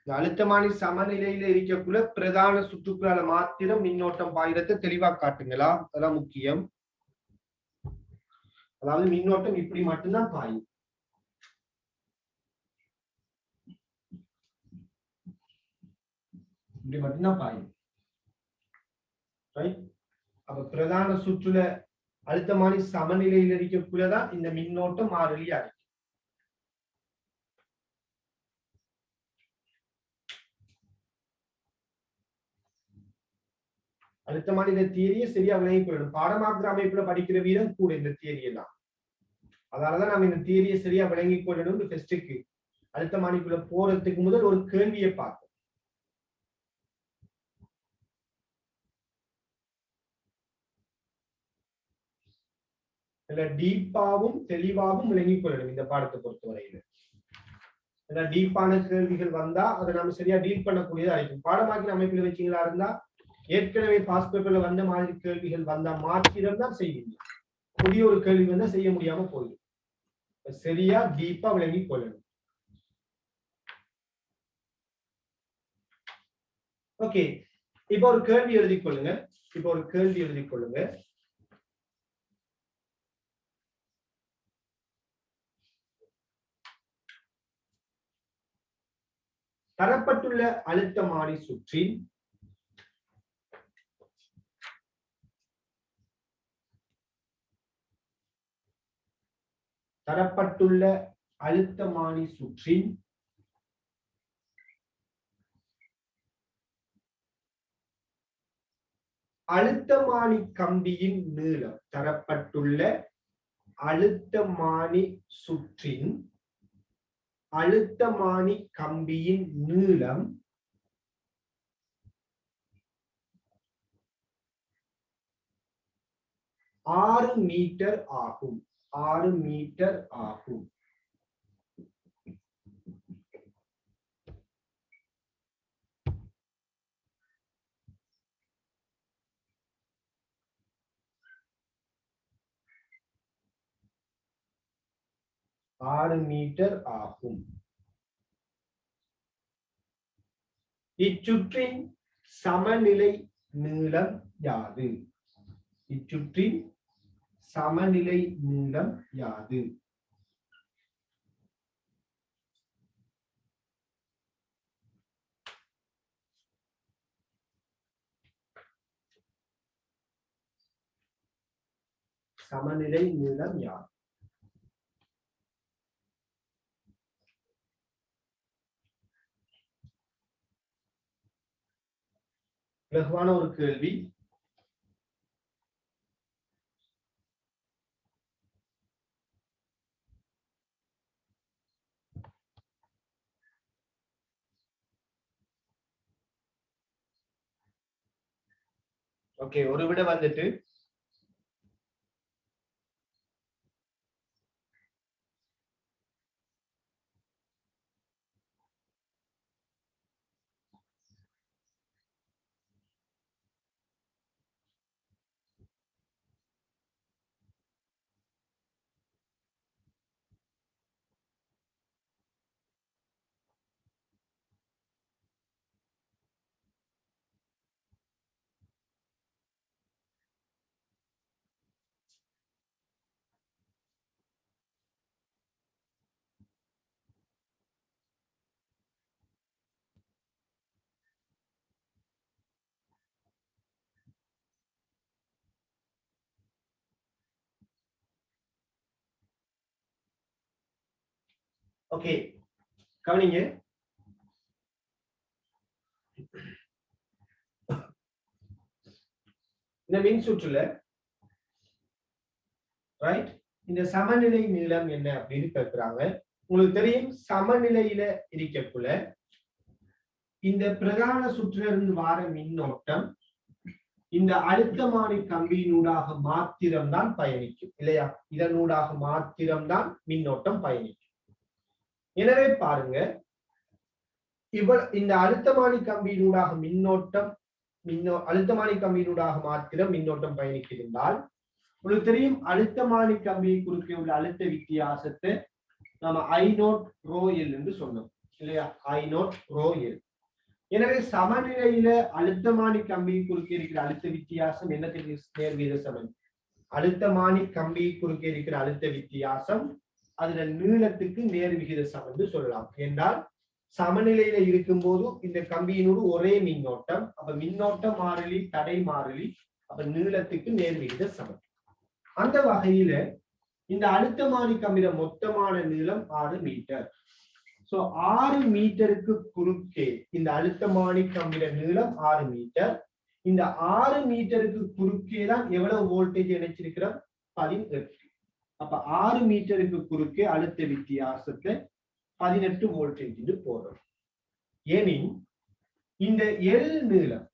அழுத்தமானி சமநிலையில இருக்கக்குள்ள பிரதான சுற்றுக்குள்ளால மாத்திரம் மின்னோட்டம் பாயிரத்தை தெளிவா காட்டுங்களா, அதெல்லாம் முக்கியம். அதாவது மின்னோட்டம் இப்படி மட்டும்தான் பாயும். இப்படி மட்டும்தான் பாயும். அப்ப பிரதான சுற்றுல அழுத்தமானி சமநிலையில் இருக்கக்குள்ளதான் இந்த மின்னோட்டம் மாறிலியா இருக்கு. அழுத்தமானி இந்த தியரியை சரியா விளங்கிக் கொள்ளணும். பாடமாக்குற அமைப்புல படிக்கிற வீதம் கூட இந்த தியரியெல்லாம். அதனாலதான் நம்ம இந்த தியரியை சரியா விளங்கிக் கொள்ளணும். ஃபெஸ்டுக்கு அழுத்தமானிக்குள்ள போறதுக்கு முதல் ஒரு கேள்வியை பார்ப்போம். டீப்பாவும் தெளிவாகவும் விளங்கிக் கொள்ளணும் இந்த பாடத்தை பொறுத்தவரையில. டீப்பான கேள்விகள் வந்தா அதை நம்ம சரியா டீல் பண்ணக்கூடியதா இருக்கும். பாடமாக்கின அமைப்புல வச்சீங்களா இருந்தா ஏற்கனவே பாஸ் பேப்பர்ல வந்த மாதிரி கேள்விகள் வந்தா மாத்திரம் தான் செய்வீங்க. புதிய ஒரு கேள்வி வந்தா செய்ய முடியாம போயிடும். சரியா டீப்பா விளங்கிக் கொள்ளணும். ஓகே, இப்ப ஒரு கேள்வி எழுதிக் கொள்ளுங்க. தரப்பட்டுள்ள அழுத்தமானி சுற்றின் அழுத்தமானி கம்பியின் நீளம், தரப்பட்டுள்ள அழுத்தமானி சுற்றின் அழுத்தமானி கம்பியின் நீளம் 6 மீட்டர் ஆகும். 6 மீட்டர் ஆகும். இச்சுற்றின் சமநிலை நீளம் யாது? இச்சுற்றின் சமநிலை நீளம் யாது? சமநிலை நீளம் யாது? இலகுவான ஒரு கேள்வி. ஓகே, ஒரு விட வந்துட்டு ஓகே கவனிங்க. இந்த மின் சுற்றுல ரைட் இந்த சமநிலை நீளம் என்ன அப்படின்னு கேட்கிறாங்க. உங்களுக்கு தெரியும் சமநிலையில இருக்கக்குள்ள இந்த பிரதான சுற்றிலிருந்து வார மின்னோட்டம் இந்த அழுத்தமானி கம்பியினூடாக மாத்திரம்தான் பயணிக்கும் இல்லையா? இதனூடாக மாத்திரம்தான் மின்னோட்டம் பயணிக்கும். எனவே பாருங்க, இந்த அழுத்தமானி கம்பியினூடாக அழுத்தமானி கம்பியினூடாக மாத்திரம் மின்னோட்டம் பயணிக்கின்றால் உங்களுக்கு தெரியும் அழுத்தமானி கம்பியை குறுக்கே உள்ள அழுத்த வித்தியாசத்தை நாம I0 ρl என்று சொன்னோம். இல்லையா, I0 rho L. எனவே சமநிலையில அழுத்தமானி கம்பி குறுக்கே இருக்கிற அழுத்த வித்தியாசம் என்னத்துக்கு நேர்வீத சமன்? அழுத்தமானி கம்பி குறுக்கே இருக்கிற அழுத்த வித்தியாசம் அதுல நீளத்துக்கு நேர்விகித சமன் சொல்லலாம். என்றால் சமநிலையில இருக்கும் போது இந்த கம்பியினோடு ஒரே மின்னோட்டம், அப்ப மின்னோட்டம் மாறிலி, தடை மாறிலி, அப்ப நீளத்துக்கு நேர்விகித சமன். அந்த வகையில இந்த அழுத்தமானி கம்பியில மொத்தமான நீளம் 6 மீட்டர். சோ 6 மீட்டருக்கு குறுக்கே இந்த அழுத்தமானி கம்பியில நீளம் 6 மீட்டர். இந்த 6 மீட்டருக்கு குறுக்கே தான் எவ்வளவு வோல்டேஜ் இணைச்சிருக்கிறோம்? 18. அப்ப 6 மீட்டருக்கு குறுக்கே அழுத்த வித்தியாசத்தை 18 வோல்டேஜ் போடுறோம். ஏனின் இந்த எல் நீளம்,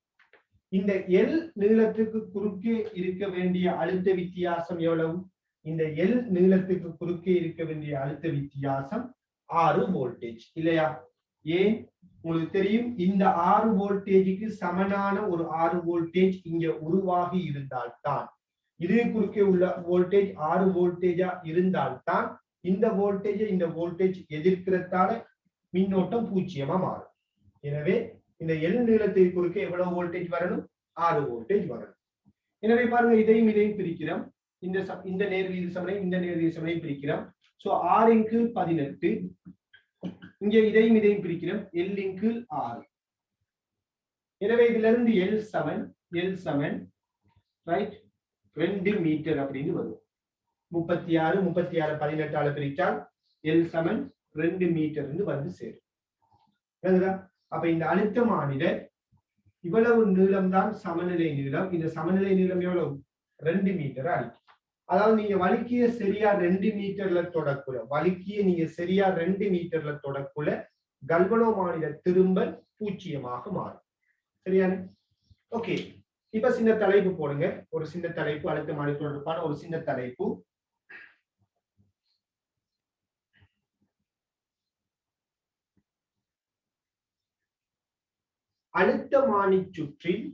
இந்த எல் நீளத்துக்கு குறுக்கே இருக்க வேண்டிய அழுத்த வித்தியாசம் எவ்வளவு? இந்த எல் நீளத்துக்கு குறுக்கே இருக்க வேண்டிய அழுத்த வித்தியாசம் 6 வோல்டேஜ் இல்லையா? ஏன் உங்களுக்கு தெரியும், இந்த 6 வோல்டேஜுக்கு சமனான ஒரு 6 வோல்டேஜ் இங்க உருவாகி இருந்தால்தான், இதே குறுக்கே உள்ள வோல்டேஜ் 6 வோல்டேஜா இருந்தால்தான் இந்த வோல்டேஜ் எதிர்க்கிறதால மின்னோட்டம் பூஜ்ஜியமா மாறும். எனவே இந்த எல் நீளத்திற்கு குறுக்கே எவ்வளவு வோல்டேஜ் வரணும்? 6 வோல்டேஜ் வரணும். எனவே பாருங்க, இதையும் பிரிக்கிறோம். இந்த நேர்வீத சமனை இந்த நேர்வீத சமனை பிரிக்கிறோம். சோ 6 × 18, இங்க இதையும் பிரிக்கிறோம், L × 6. எனவே இதுல இருந்து எல் சமன் ரைட் 2 மீட்டர் அப்படின்னு வரும். 36 18 பிரித்தால் எல் சமன் 2 மீட்டர் வந்து சேரும். அப்ப இந்த அழுத்தமானிட இவ்வளவு நீளம் தான் சமநிலை நீளம். இந்த சமநிலை நீளம் எவ்வளவு? 2 மீட்டர் அடிக்கும். அதாவது நீங்க வலிக்கிய சரியா 2 மீட்டர்ல தொடக்குள்ள கல்வனோமானிட திரும்பல் பூஜ்ஜியமாக மாறும். சரியான? ஓகே, இப்ப சின்ன தலைப்பு போடுங்க. ஒரு சின்ன தலைப்பு, அழுத்தமானி தொடர்பான ஒரு சின்ன தலைப்பு. அழுத்தமானி சுற்றில்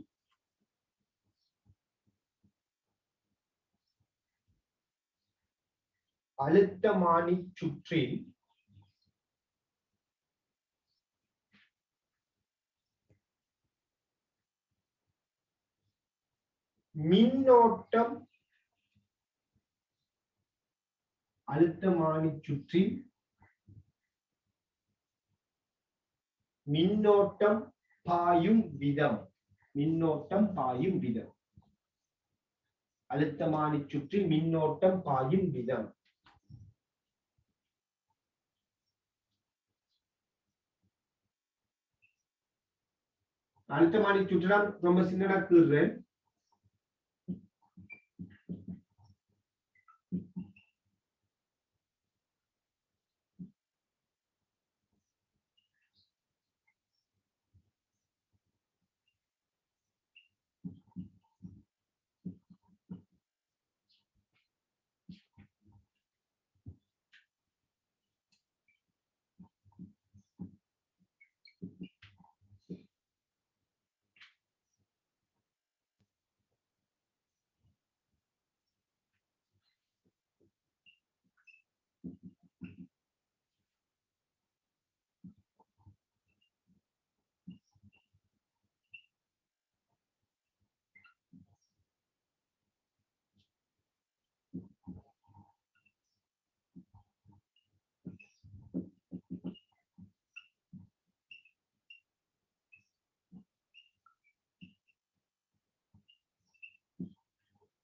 மின்னோட்டம் பாயும் விதம். அழுத்தமானி சுற்றில் மின்னோட்டம் பாயும் விதம். அழுத்தமானி சுற்றலாம் ரொம்ப சின்னதா கீறுறேன்.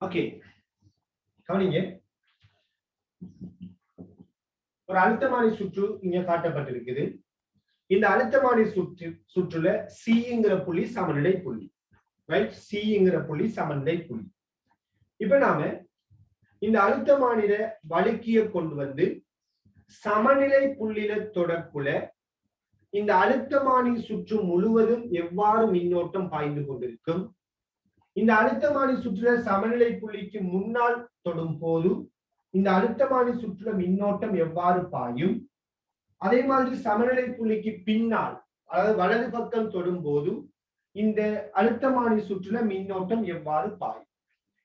ஓகே, கவனிங்க. ஒரு அழுத்தமானி சுற்று இங்க காட்டப்பட்டிருக்குது. இந்த அழுத்தமானி சுற்றுல சிங்கிற புள்ளி சமநிலை புள்ளி, ரைட்? சிங்கிற புள்ளி சமநிலை புள்ளி. இப்ப நாம இந்த அழுத்தமானிட வழுக்கிய கொண்டு வந்து சமநிலை புள்ளியில தொடக்குள்ள இந்த அழுத்தமானி சுற்று முழுவதும் எவ்வாறு மின்னோட்டம் பாய்ந்து கொண்டிருக்கும், இந்த அழுத்தமானி சுற்றுல சமநிலை புள்ளிக்கு முன்னால் தொடும் போது இந்த அழுத்தமானி சுற்றுல மின்னோட்டம் எவ்வாறு பாயும், அதே மாதிரி சமநிலை புள்ளிக்கு பின்னால் அதாவது வலது பக்கம் தொடும் போது இந்த அழுத்தமானி சுற்றுல மின்னோட்டம் எவ்வாறு பாயும்.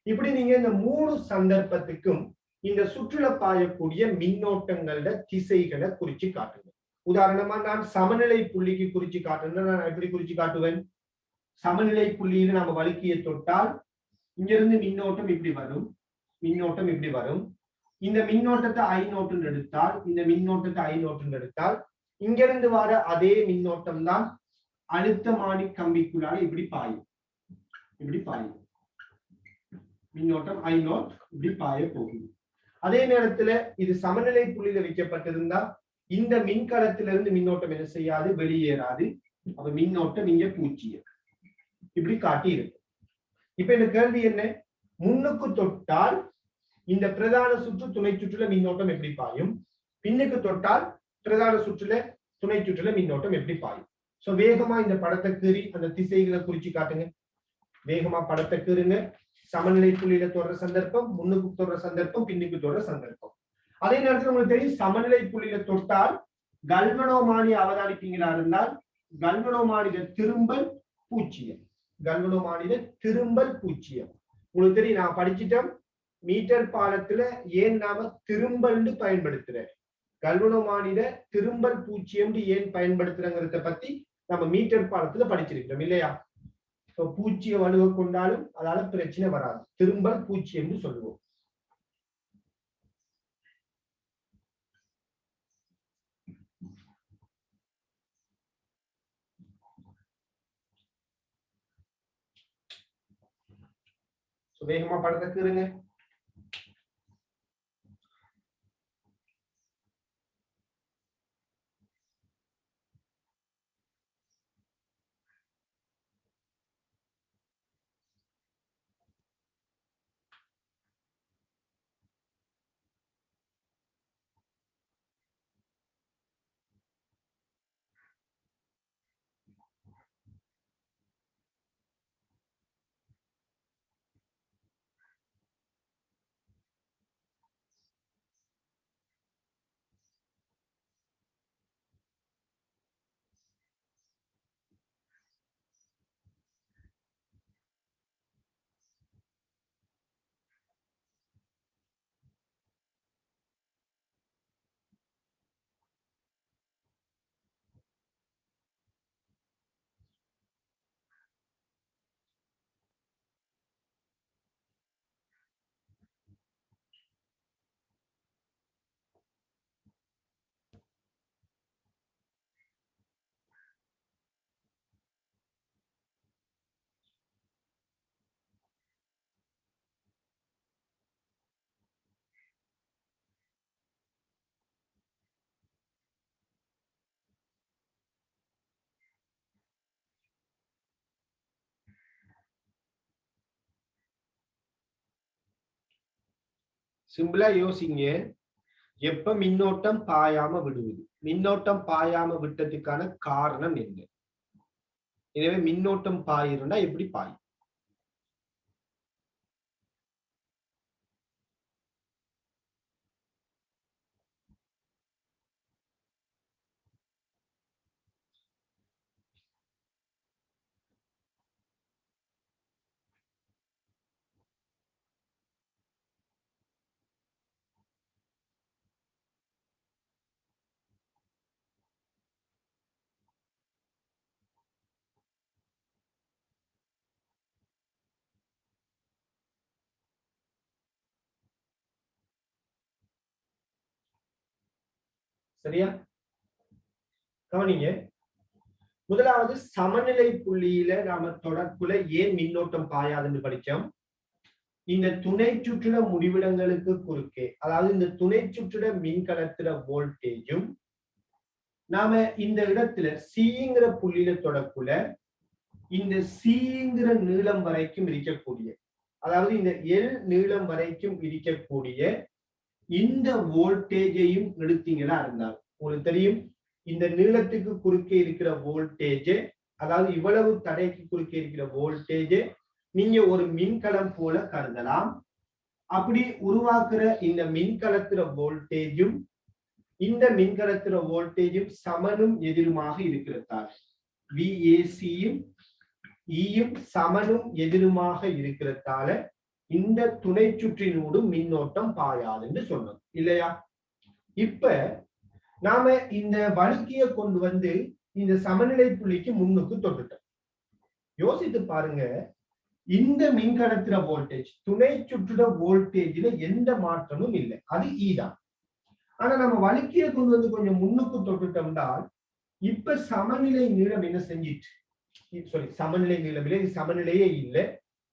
இப்படி நீங்க இந்த 3 சந்தர்ப்பத்துக்கும் இந்த சுற்றுல பாயக்கூடிய மின்னோட்டங்களோட திசைகளை குறிச்சு காட்டுங்க. உதாரணமா நான் சமநிலை புள்ளிக்கு குறிச்சு காட்டுறேன். நான் எப்படி குறிச்சு காட்டுவேன்? சமநிலை புள்ளியில நம்ம வழுக்கியை தொட்டால் இங்கிருந்து மின்னோட்டம் இப்படி வரும், மின்னோட்டம் இப்படி வரும். இந்த மின்னோட்டத்தை ஐ நோட்டுன்னு எடுத்தால், இந்த மின்னோட்டத்தை ஐ நோட்டுன்னு எடுத்தால், இங்கிருந்து வர அதே மின்னோட்டம் தான் அழுத்தமானி கம்பிக்குள்ளால இப்படி பாயும், இப்படி பாயும். மின்னோட்டம் ஐ நோட் இப்படி பாய போகுது. அதே நேரத்துல இது சமநிலை புள்ளியில வைக்கப்பட்டிருந்தா இந்த மின்கலத்திலிருந்து மின்னோட்டம் என்ன செய்யாது, வெளியேறாது. அப்ப மின்னோட்டம் இங்க 0 இப்படி காட்டி இருக்கு. இப்ப இந்த கேள்வி என்ன? முன்னுக்கு தொட்டால் இந்த பிரதான சுற்று துணை சுற்றுல மின்னோட்டம் எப்படி பாயும், பின்னுக்கு தொட்டால் பிரதான சுற்றுல துணை சுற்றுல மின்னோட்டம் எப்படி பாயும். சோ வேகமா இந்த படத்தை கீறி அந்த திசைகளை குறிச்சு காட்டுங்க. வேகமா படத்தை கீறுங்க. சமநிலை புள்ளியில தொடர சந்தர்ப்பம், முன்னுக்கு தொடர சந்தர்ப்பம், பின்னுக்கு தொடர சந்தர்ப்பம். அதே நேரத்தில் உங்களுக்கு தெரியும் சமநிலை புள்ளியில தொட்டால் கல்வனோமானி அவதானிப்பீங்களா இருந்தால் கல்வனோமானிட திரும்பல் 0, கல்வனோமானிட திரும்பல் 0. உங்களுக்கு தெரியும் நான் படிச்சுட்டோம் மீட்டர் பாலத்துல ஏன் நாம திரும்பல்னு பயன்படுத்துறேன், கல்வனோமானிட திரும்பல் 0 ஏன் பயன்படுத்துறங்கிறத பத்தி நம்ம மீட்டர் பாலத்துல படிச்சிருக்கிறோம் இல்லையா? 0 வலுவை கொண்டாலும் அதால பிரச்சனை வராது, திரும்பல் 0 சொல்லுவோம். வேகமா படத்தை கீறுங்க. சிம்பிளா யோசிங்க. எப்ப மின்னோட்டம் பாயாம விடுவது, மின்னோட்டம் பாயாம விட்டதுக்கான காரணம் என்ன? எனவே மின்னோட்டம் பாயிருந்தா எப்படி பாயும்? சரியா? கவனிங்க. முதலாவது சமநிலை புள்ளியில நாம தொடர்புல ஏன் மின்னோட்டம் பாயாதுன்னு படிச்சோம். இந்த துணை சுற்றுல முடிவிடங்களுக்கு குறுக்கே, அதாவது இந்த துணை சுற்றுல மின்கலத்துல வோல்டேஜும் நாம இந்த இடத்துல சிங்கிற புள்ளியில தொடர்புல இந்த சிங்கிற நீளம் வரைக்கும் இருக்கக்கூடிய, அதாவது இந்த எல் நீளம் வரைக்கும் இருக்கக்கூடிய இந்த வோல்டேஜையும் எடுத்தீங்களா இருந்தால் உங்களுக்கு தெரியும் இந்த நீளத்துக்கு குறுக்கே இருக்கிற வோல்டேஜ், அதாவது இவ்வளவு தடைக்கு குறுக்கே இருக்கிற வோல்டேஜ் நீங்க ஒரு மின்கலம் போல கருதலாம். அப்படி உருவாக்குற இந்த மின்கலத்திர வோல்டேஜும் இந்த மின்கலத்திர வோல்டேஜும் சமனும் எதிருமாக இருக்கிறதால் விஏசியும் ஈயும் சமனும் எதிருமாக இருக்கிறதால இந்த துணை சுற்றினூடும் மின்னோட்டம் பாயாது என்று சொன்னோம் இல்லையா? இப்ப நாம இந்த வழுக்கிய கொண்டு வந்து இந்த சமநிலை புள்ளிக்கு முன்னுக்கு தொட்டுட்டோம். யோசித்து பாருங்க, இந்த மின்கலத்தில வோல்டேஜ் துணை சுற்றுட வோல்டேஜ்ல எந்த மாற்றமும் இல்லை, அது ஈதான். ஆனா நம்ம வழுக்கிய கொண்டு வந்து கொஞ்சம் முன்னுக்கு தொட்டுட்டோம்னா இப்ப சமநிலை நீளம் என்ன செஞ்சிட்டு, சமநிலை நீளம் இல்லை, சமநிலையே இல்லை.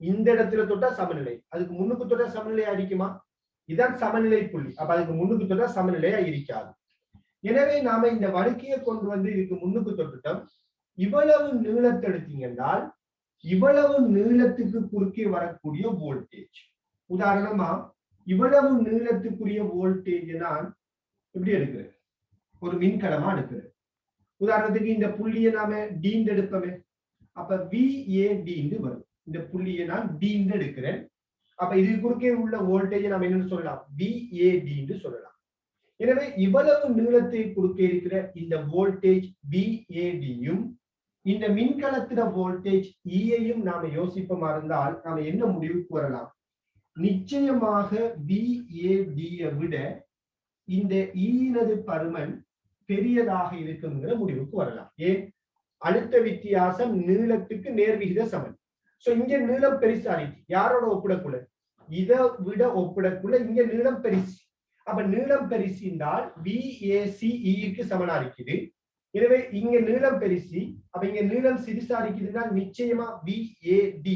இந்த இடத்துல தொட்டா சமநிலை, அதுக்கு முன்னுக்கு தொட்டா சமநிலையா இருக்குமா? இதான் சமநிலை புள்ளி. அப்ப அதுக்கு முன்னுக்கு தொட்டா சமநிலையா இருக்காது. எனவே நாம இந்த வழுக்கிய கொண்டு வந்து இதுக்கு முன்னுக்கு தொட்டுட்டோம். இவ்வளவு நீளத்தை எடுத்தீங்கன்னால் இவ்வளவு நீளத்துக்கு குறுக்கே வரக்கூடிய வோல்டேஜ், உதாரணமா இவ்வளவு நீளத்துக்குரிய வோல்டேஜ் நான் எப்படி எடுக்கிறேன், ஒரு மின்கலமா எடுக்கிறேன். உதாரணத்துக்கு இந்த புள்ளியை நாம டீண்டு எடுப்போமே, அப்ப VAD வரும். இந்த புள்ளியை நான் டீண்டு எடுக்கிறேன். அப்ப இது குறுக்கே உள்ள வோல்டேஜ் நாம என்னன்னு சொல்லலாம், VAD சொல்லலாம். எனவே இவ்வளவு நீளத்தை குறுக்கே இருக்கிற இந்த வோல்டேஜ் VAD-யும் இந்த மின்கலத்தில வோல்டேஜ் E-யையும் நாம யோசிப்போமா இருந்தால் நாம என்ன முடிவுக்கு வரலாம்? நிச்சயமாக VAD-யை விட இந்த E-னது பருமன் பெரியதாக இருக்குங்கிற முடிவுக்கு வரலாம். ஏன்? அழுத்த வித்தியாசம் நீளத்துக்கு நேர்விகித சமன். சோ இங்க நீளம் பெருசா இருக்கு, யாரோட ஒப்பிடக்குள்ள, இதை விட ஒப்பிடக்குள்ள இங்க நீளம் பெருசு. அப்ப நீளம் பெருசின்றால் VAC E-க்கு சமனா இருக்குது. எனவே இங்க நீளம் பெருசி, அப்ப இங்க நீளம் சிறிசா இருக்குதுன்னா நிச்சயமா VAD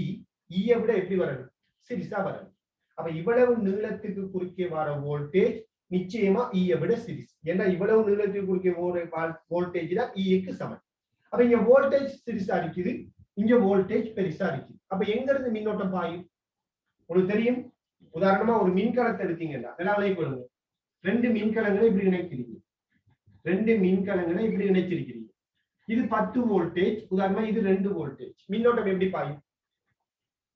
E-யை விட எப்படி வரணும், சிறிசா வரணும். அப்ப இவ்வளவு நீளத்துக்கு குறுக்கே வர வோல்டேஜ் நிச்சயமா E-யை விட சிறிசு. ஏன்னா இவ்வளவு நீளத்துக்கு குறுக்கே வோல்டேஜ் தான் E-க்கு சமன். அப்ப இங்க வோல்டேஜ் சிறிசா இருக்குது, இங்க வோல்டேஜ் பெருசா இருக்குது. அப்ப எங்க இருந்து மின்னோட்டம் பாயும் உங்களுக்கு தெரியும். உதாரணமா ஒரு மின்கலத்தை எடுத்தீங்கன்னா நிலாவலை கொள்ளுங்க, ரெண்டு மின்கலங்களை இப்படி இணைக்கிறீங்க, ரெண்டு மின்கலங்களை இப்படி இணைச்சிருக்கிறீங்க. இது 10 வோல்டேஜ், உதாரணமா இது 2 வோல்டேஜ். மின்னோட்டம் எப்படி பாயும்?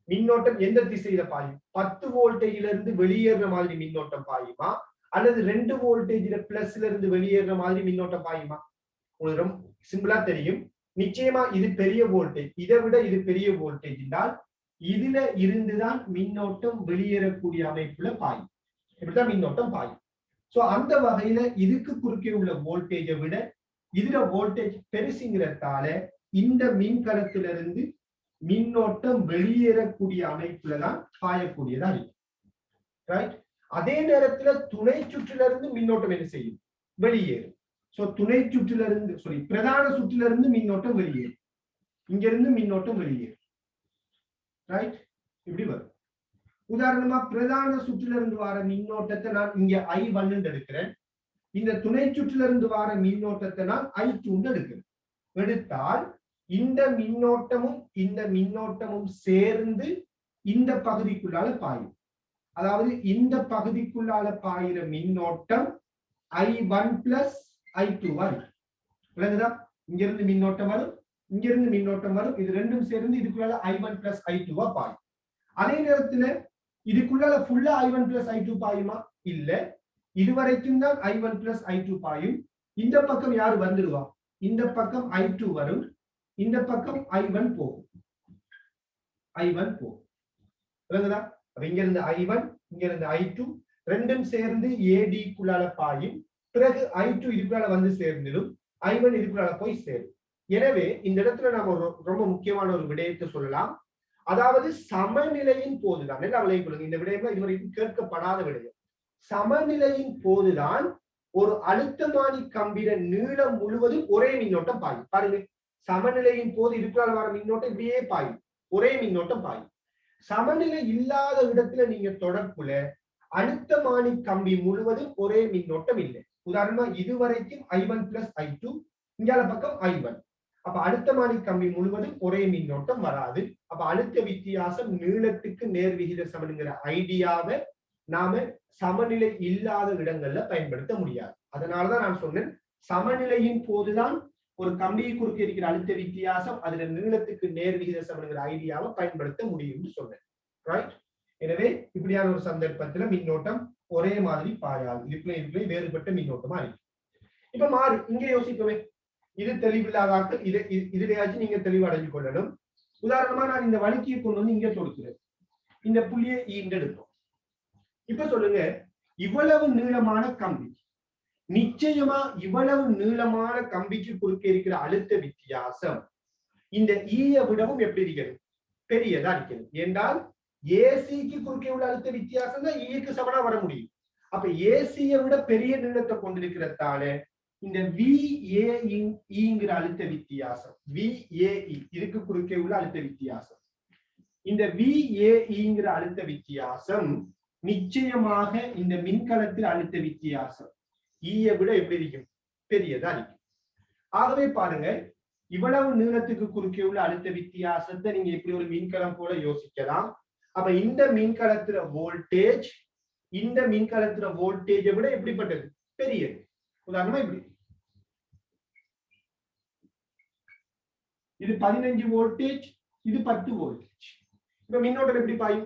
மின்னோட்டம் எந்த திசையில பாயும்? 10 வோல்டேஜ்ல இருந்து வெளியேற மாதிரி மின்னோட்டம் பாயுமா, அல்லது 2 வோல்டேஜ்ல பிளஸ்ல இருந்து வெளியேற மாதிரி மின்னோட்டம் பாயுமா? உங்களுக்கு ரொம்ப சிம்பிளா தெரியும். நிச்சயமா இது பெரிய வோல்டேஜ், இதை விட இது பெரிய வோல்டேஜ் என்றால் இதுல இருந்துதான் மின்னோட்டம் வெளியேறக்கூடிய அமைப்புல பாயும். இப்படிதான் மின்னோட்டம் பாயும். சோ அந்த வகையில இதுக்கு குறுக்கே உள்ள வோல்டேஜை விட இதுல வோல்டேஜ் பெருசுங்கிறதால இந்த மின்கலத்திலிருந்து மின்னோட்டம் வெளியேறக்கூடிய அமைப்புலதான் பாயக்கூடியதா இருக்கு. ரைட்? அதே நேரத்துல துணை சுற்றிலிருந்து மின்னோட்டம் என்ன செய்யும், வெளியேறும். சோ துணை சுற்றிலிருந்து பிரதான சுற்றிலிருந்து மின்னோட்டம் வெளியேறும், இங்க இருந்து மின்னோட்டம் வெளியேறும். ரைட்? இப்படி வரும். உதாரணமா பிரதான சுற்றிலிருந்து வர மின்னோட்டத்தை நான் இங்க I1 எடுக்கிறேன், இந்த துணை சுற்றிலிருந்து வர மின்னோட்டத்தை நான் I2 எடுக்கிறேன். எடுத்தால் இந்த மின்னோட்டமும் சேர்ந்து இந்த பகுதிக்குள்ளால பாயும். அதாவது இந்த பகுதிக்குள்ளால பாயிற மின்னோட்டம் I1 பிளஸ் I2 வரும். விளங்குதா? இங்க இருந்து மின்னோட்டம் வரும், இங்க இருந்து மின்னோட்டம் வரும், இது ரெண்டும் சேர்ந்து இதுக்குள்ளால I1 பிளஸ் I2 பாயும். அதே நேரத்துல இதுக்குள்ளால ஃபுல்லா I1 பிளஸ் I2 பாயுமா? இல்ல, இதுவரைக்கும் தான் I1 பிளஸ் I2 பாயும். இந்த பக்கம் யாரு வந்துடுவா, இந்த பக்கம் I2 வரும், இந்த பக்கம் I1 போகும். I1 போகும். விளங்குதா? இங்க இருந்து I1, இங்க இருந்து I2 ரெண்டும் சேர்ந்து AD குள்ளால பாயும். பிறகு I2 இதுக்குள்ளால வந்து சேர்ந்துடும், I1 இதுக்குள்ளால போய் சேரும். எனவே இந்த இடத்துல நாம ரொம்ப முக்கியமான ஒரு விடயத்தை சொல்லலாம். அதாவது சமநிலையின் போதுதான், நல்லா விளைய கொள்ளுங்க, இந்த விடயம் இதுவரைக்கும் கேட்கப்படாத விடயம். சமநிலையின் போதுதான் ஒரு அழுத்தமானி கம்பிட நீளம் முழுவதும் ஒரே மின்னோட்டம் பாயும். பாருங்க, சமநிலையின் போது இதுக்குள்ளால வர மின்னோட்டம் இப்படியே பாயும், ஒரே மின்னோட்டம் பாயும். சமநிலை இல்லாத இடத்துல நீங்க தொடர்புல அழுத்தமானி கம்பி முழுவதும் ஒரே மின்னோட்டம் இல்லை. உதாரணமா இதுவரைக்கும் I1 பிளஸ் I2, இங்கால பக்கம் I1. அப்ப அழுத்தமானி கம்பி முழுவதும் ஒரே மின்னோட்டம் வராது. அப்ப அழுத்த வித்தியாசம் நீளத்துக்கு நேர்விகித சமன்கிற ஐடியாவை நாம சமநிலை இல்லாத இடங்கள்ல பயன்படுத்த முடியாது. அதனாலதான் நான் சொன்னேன், சமநிலையின் போதுதான் ஒரு கம்பியை குறுக்கே இருக்கிற அழுத்த வித்தியாசம் அதுல நீளத்துக்கு நேர்விகித சமன்கிற ஐடியாவை பயன்படுத்த முடியும்னு சொன்னேன். ரைட்? எனவே இப்படியான ஒரு சந்தர்ப்பத்துல மின்னோட்டம் ஒரே மாதிரி பாயாது, இதுக்குள்ளே வேறுபட்ட மின்னோட்டமா இருக்கு. இப்ப மாறி இங்க யோசிப்போமே, இது தெளிவில்லாதாக்கள் இதுலயாச்சும் நீங்க தெளிவு அடைஞ்சு கொள்ளணும். உதாரணமா நான் இந்த வழுக்கியை கொண்டு வந்து இங்க தொடுக்கிறேன், இந்த புள்ளியை ஈண்டு எடுப்போம். இப்ப சொல்லுங்க, இவ்வளவு நீளமான கம்பி, நிச்சயமா இவ்வளவு நீளமான கம்பிக்கு குறுக்கே இருக்கிற அழுத்த வித்தியாசம் இந்த ஈயை விடவும் எப்படி இருக்கிறது, பெரியதா இருக்கிறது. என்றால் ஏசிக்கு குறுக்கே உள்ள அழுத்த வித்தியாசம் தான் ஈக்கு சமனா வர முடியும். அப்ப ஏசியை விட பெரிய நீளத்தை கொண்டிருக்கிறதால இந்த விஏஇங்கிற அழுத்த வித்தியாசம், விஏஇ இதுக்கு குறுக்கே உள்ள அழுத்த வித்தியாசம், இந்த விஏஇங்கிற அழுத்த வித்தியாசம் நிச்சயமாக இந்த மின்கலத்தில் அழுத்த வித்தியாசம் ஈயை விட எப்படி இருக்கும், பெரியதா இருக்கும். ஆகவே பாருங்க, இவ்வளவு நீளத்துக்கு குறுக்கே உள்ள அழுத்த வித்தியாசத்தை நீங்க எப்படி ஒரு மின்கலம் போல யோசிக்கலாம். அப்ப இந்த மின்கலத்துல வோல்டேஜ் இந்த மின்கலத்துல வோல்டேஜை விட எப்படிப்பட்டது, பெரியது. உதாரணமா இப்படி இது 15 வோல்டேஜ், இது 10 வோல்டேஜ். இப்ப மின்னோட்டம் எப்படி பாயும்,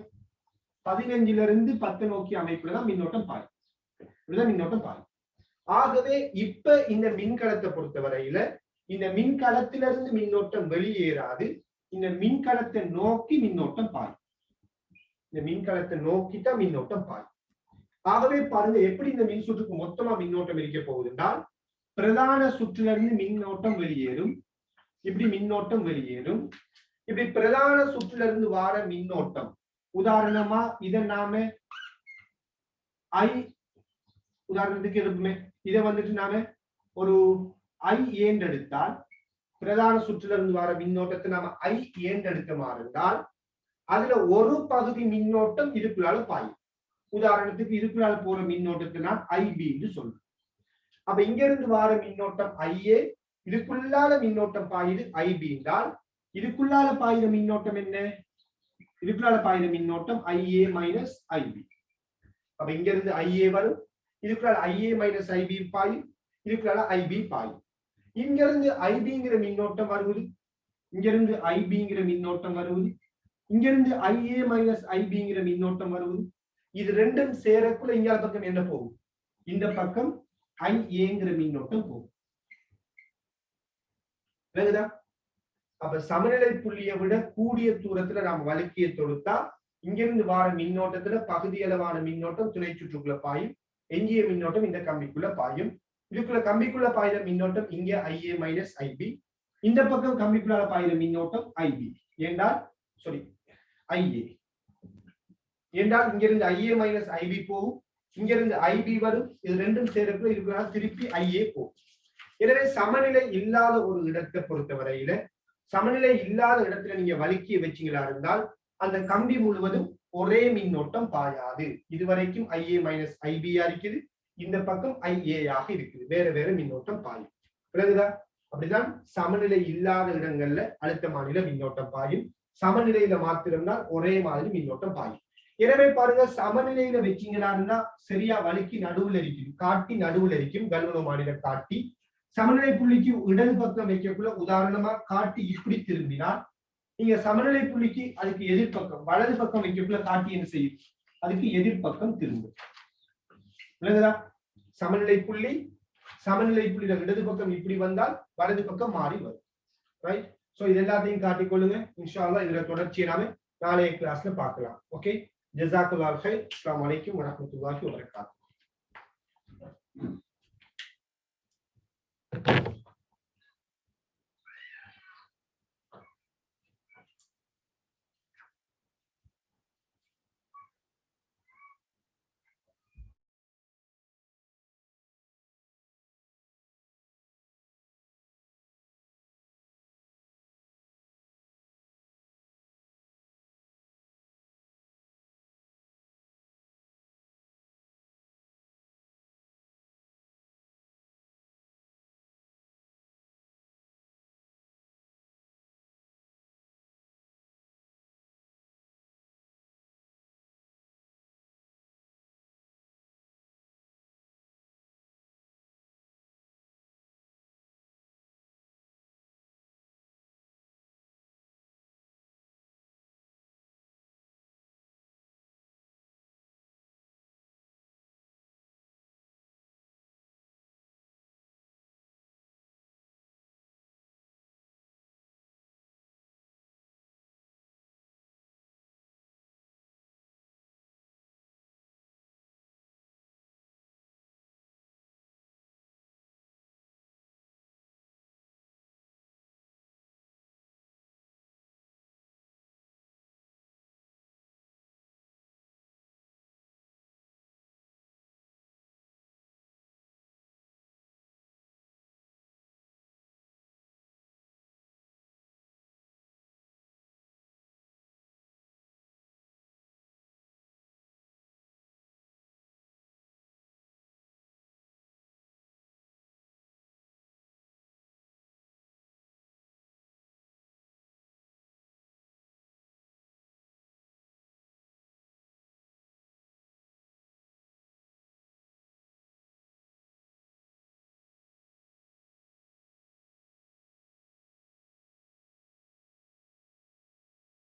15ல இருந்து 10 நோக்கி அமைப்புலதான் மின்னோட்டம் பாயும். இப்படிதான் மின்னோட்டம் பாயும். ஆகவே இப்ப இந்த மின்கலத்தை பொறுத்தவரையில இந்த மின்கலத்திலிருந்து மின்னோட்டம் வெளியேறாது, இந்த மின்கலத்தை நோக்கி மின்னோட்டம் பாயும். இந்த மின்கலத்தை நோக்கித்தான் மின்னோட்டம் பாயும். ஆகவே பாருங்க எப்படி இந்த மின் சுற்றுக்கு மொத்தமா மின்னோட்டம் இருக்க போகுதுன்றால், பிரதான சுற்றிலிருந்து மின்னோட்டம் வெளியேறும், இப்படி மின்னோட்டம் வெளியேறும். இப்படி பிரதான சுற்றிலிருந்து வார மின்னோட்டம், உதாரணமா இதை நாம ஐ உதாரணத்துக்கு இருக்குமே, இதை வந்துட்டு நாம ஒரு ஐ ஏண்டெடுத்தால், பிரதான சுற்றிலிருந்து வர மின்னோட்டத்தை நாம ஐ ஏண்டெடுக்க இருந்தால் அதுல ஒரு பகுதி மின்னோட்டம் இதுக்குள்ளால பாயும். உதாரணத்துக்கு இதுக்குள்ளால போற மின்னோட்டத்தை நான் ஐபி என்று சொல்றேன். அப்ப இங்க இருந்து வார மின்னோட்டம் ஐஏ, இதுக்குள்ளால மின்னோட்டம் பாயுது ஐபி என்றால் இதுக்குள்ளால பாயிர மின்னோட்டம் என்ன, இதுக்குள்ளால பாயிர மின்னோட்டம் ஐஏ மைனஸ் ஐபி. அப்ப இங்க இருந்து ஐஏ வரும், இதுக்குள்ளால ஐஏ மைனஸ் ஐபி பாயும், இதுக்குள்ளால ஐபி பாயும். இங்க இருந்து ஐபிங்கிற மின்னோட்டம் வருவது, இங்க இருந்து ஐபிங்கிற மின்னோட்டம் வருவது, இங்க இருந்து ஐஏ மைனஸ் ஐபிங்கிற மின்னோட்டம் வருவது. இது ரெண்டும் சேரக்குள்ள இங்கால பக்கம் என்ன போகும், இந்த பக்கம் ஐஏங்கிற மின்னோட்டம் போகும். விளங்குதா? அப்ப சமநிலை புள்ளியை விட கூடிய தூரத்துல நாம வழுக்கிய தொடுத்தா இங்கிருந்து வார மின்னோட்டத்துல பகுதி அளவான மின்னோட்டம் துணை சுற்றுக்குள்ள பாயும், எஞ்சிய மின்னோட்டம் இந்த கம்பிக்குள்ள பாயும். இதுக்குள்ள கம்பிக்குள்ள பாயிர மின்னோட்டம் இங்க ஐஏ மைனஸ் ஐபி, இந்த பக்கம் கம்பிக்குள்ள பாயிர மின்னோட்டம் ஐபி என்றால் ஐஏ என்றால் இங்கிருந்து ஐஏ மைனஸ் ஐபி போகும், இங்கிருந்து ஐபி வரும், இது ரெண்டும் சேர்ப்பு இதுக்குள்ள திருப்பி ஐஏ போகும். எனவே சமநிலை இல்லாத ஒரு இடத்தை பொறுத்தவரையில, சமநிலை இல்லாத இடத்துல நீங்க வழுக்கிய வச்சீங்களா இருந்தால் அந்த கம்பி முழுவதும் ஒரே மின்னோட்டம் பாயாது. இதுவரைக்கும் ஐஏ மைனஸ் ஐபியா இருக்குது, இந்த பக்கம் ஐஏயாக இருக்குது, வேற வேற மின்னோட்டம் பாயும். பிறகுதான் அப்படிதான் சமநிலை இல்லாத இடங்கள்ல அழுத்தமானில மின்னோட்டம் பாயும், சமநிலையில மாத்திரம்தான் ஒரே மாதிரி மின்னோட்டம் பாயும். எனவே பாருங்க, சமநிலையில வச்சீங்களா இருந்தா சரியா வழுக்கி நடுவுல இருக்கும், காட்டி நடுவுல இருக்கும், கல்வனோமானில காட்டி. சமநிலை புள்ளிக்கு இடது பக்கம் வைக்கக்குள்ள உதாரணமா காட்டி இப்படி திரும்பினால் நீங்க சமநிலை புள்ளிக்கு அதுக்கு எதிர்பக்கம் வலது பக்கம் வைக்கக்குள்ள காட்டி என்ன செய்யும், அதுக்கு எதிர்பக்கம் திரும்பும். விளங்குதா? சமநிலை புள்ளியில இடது பக்கம் இப்படி வந்தால் வலது பக்கம் மாறி வரும். ரைட்? சோ இது எல்லாத்தையும் காட்டிக்கொள்ளுங்க. இன்ஷா அல்லாஹ் இதுல தொடர்ச்சியை நாம நாளைய கிளாஸ்ல பார்க்கலாம். ஓகே, ஜஸாக்குல்லாஹ் ஹைர். அஸ்ஸலாமு அலைக்கும் வரஹ்மத்துல்லாஹி வபரகாத்துஹு.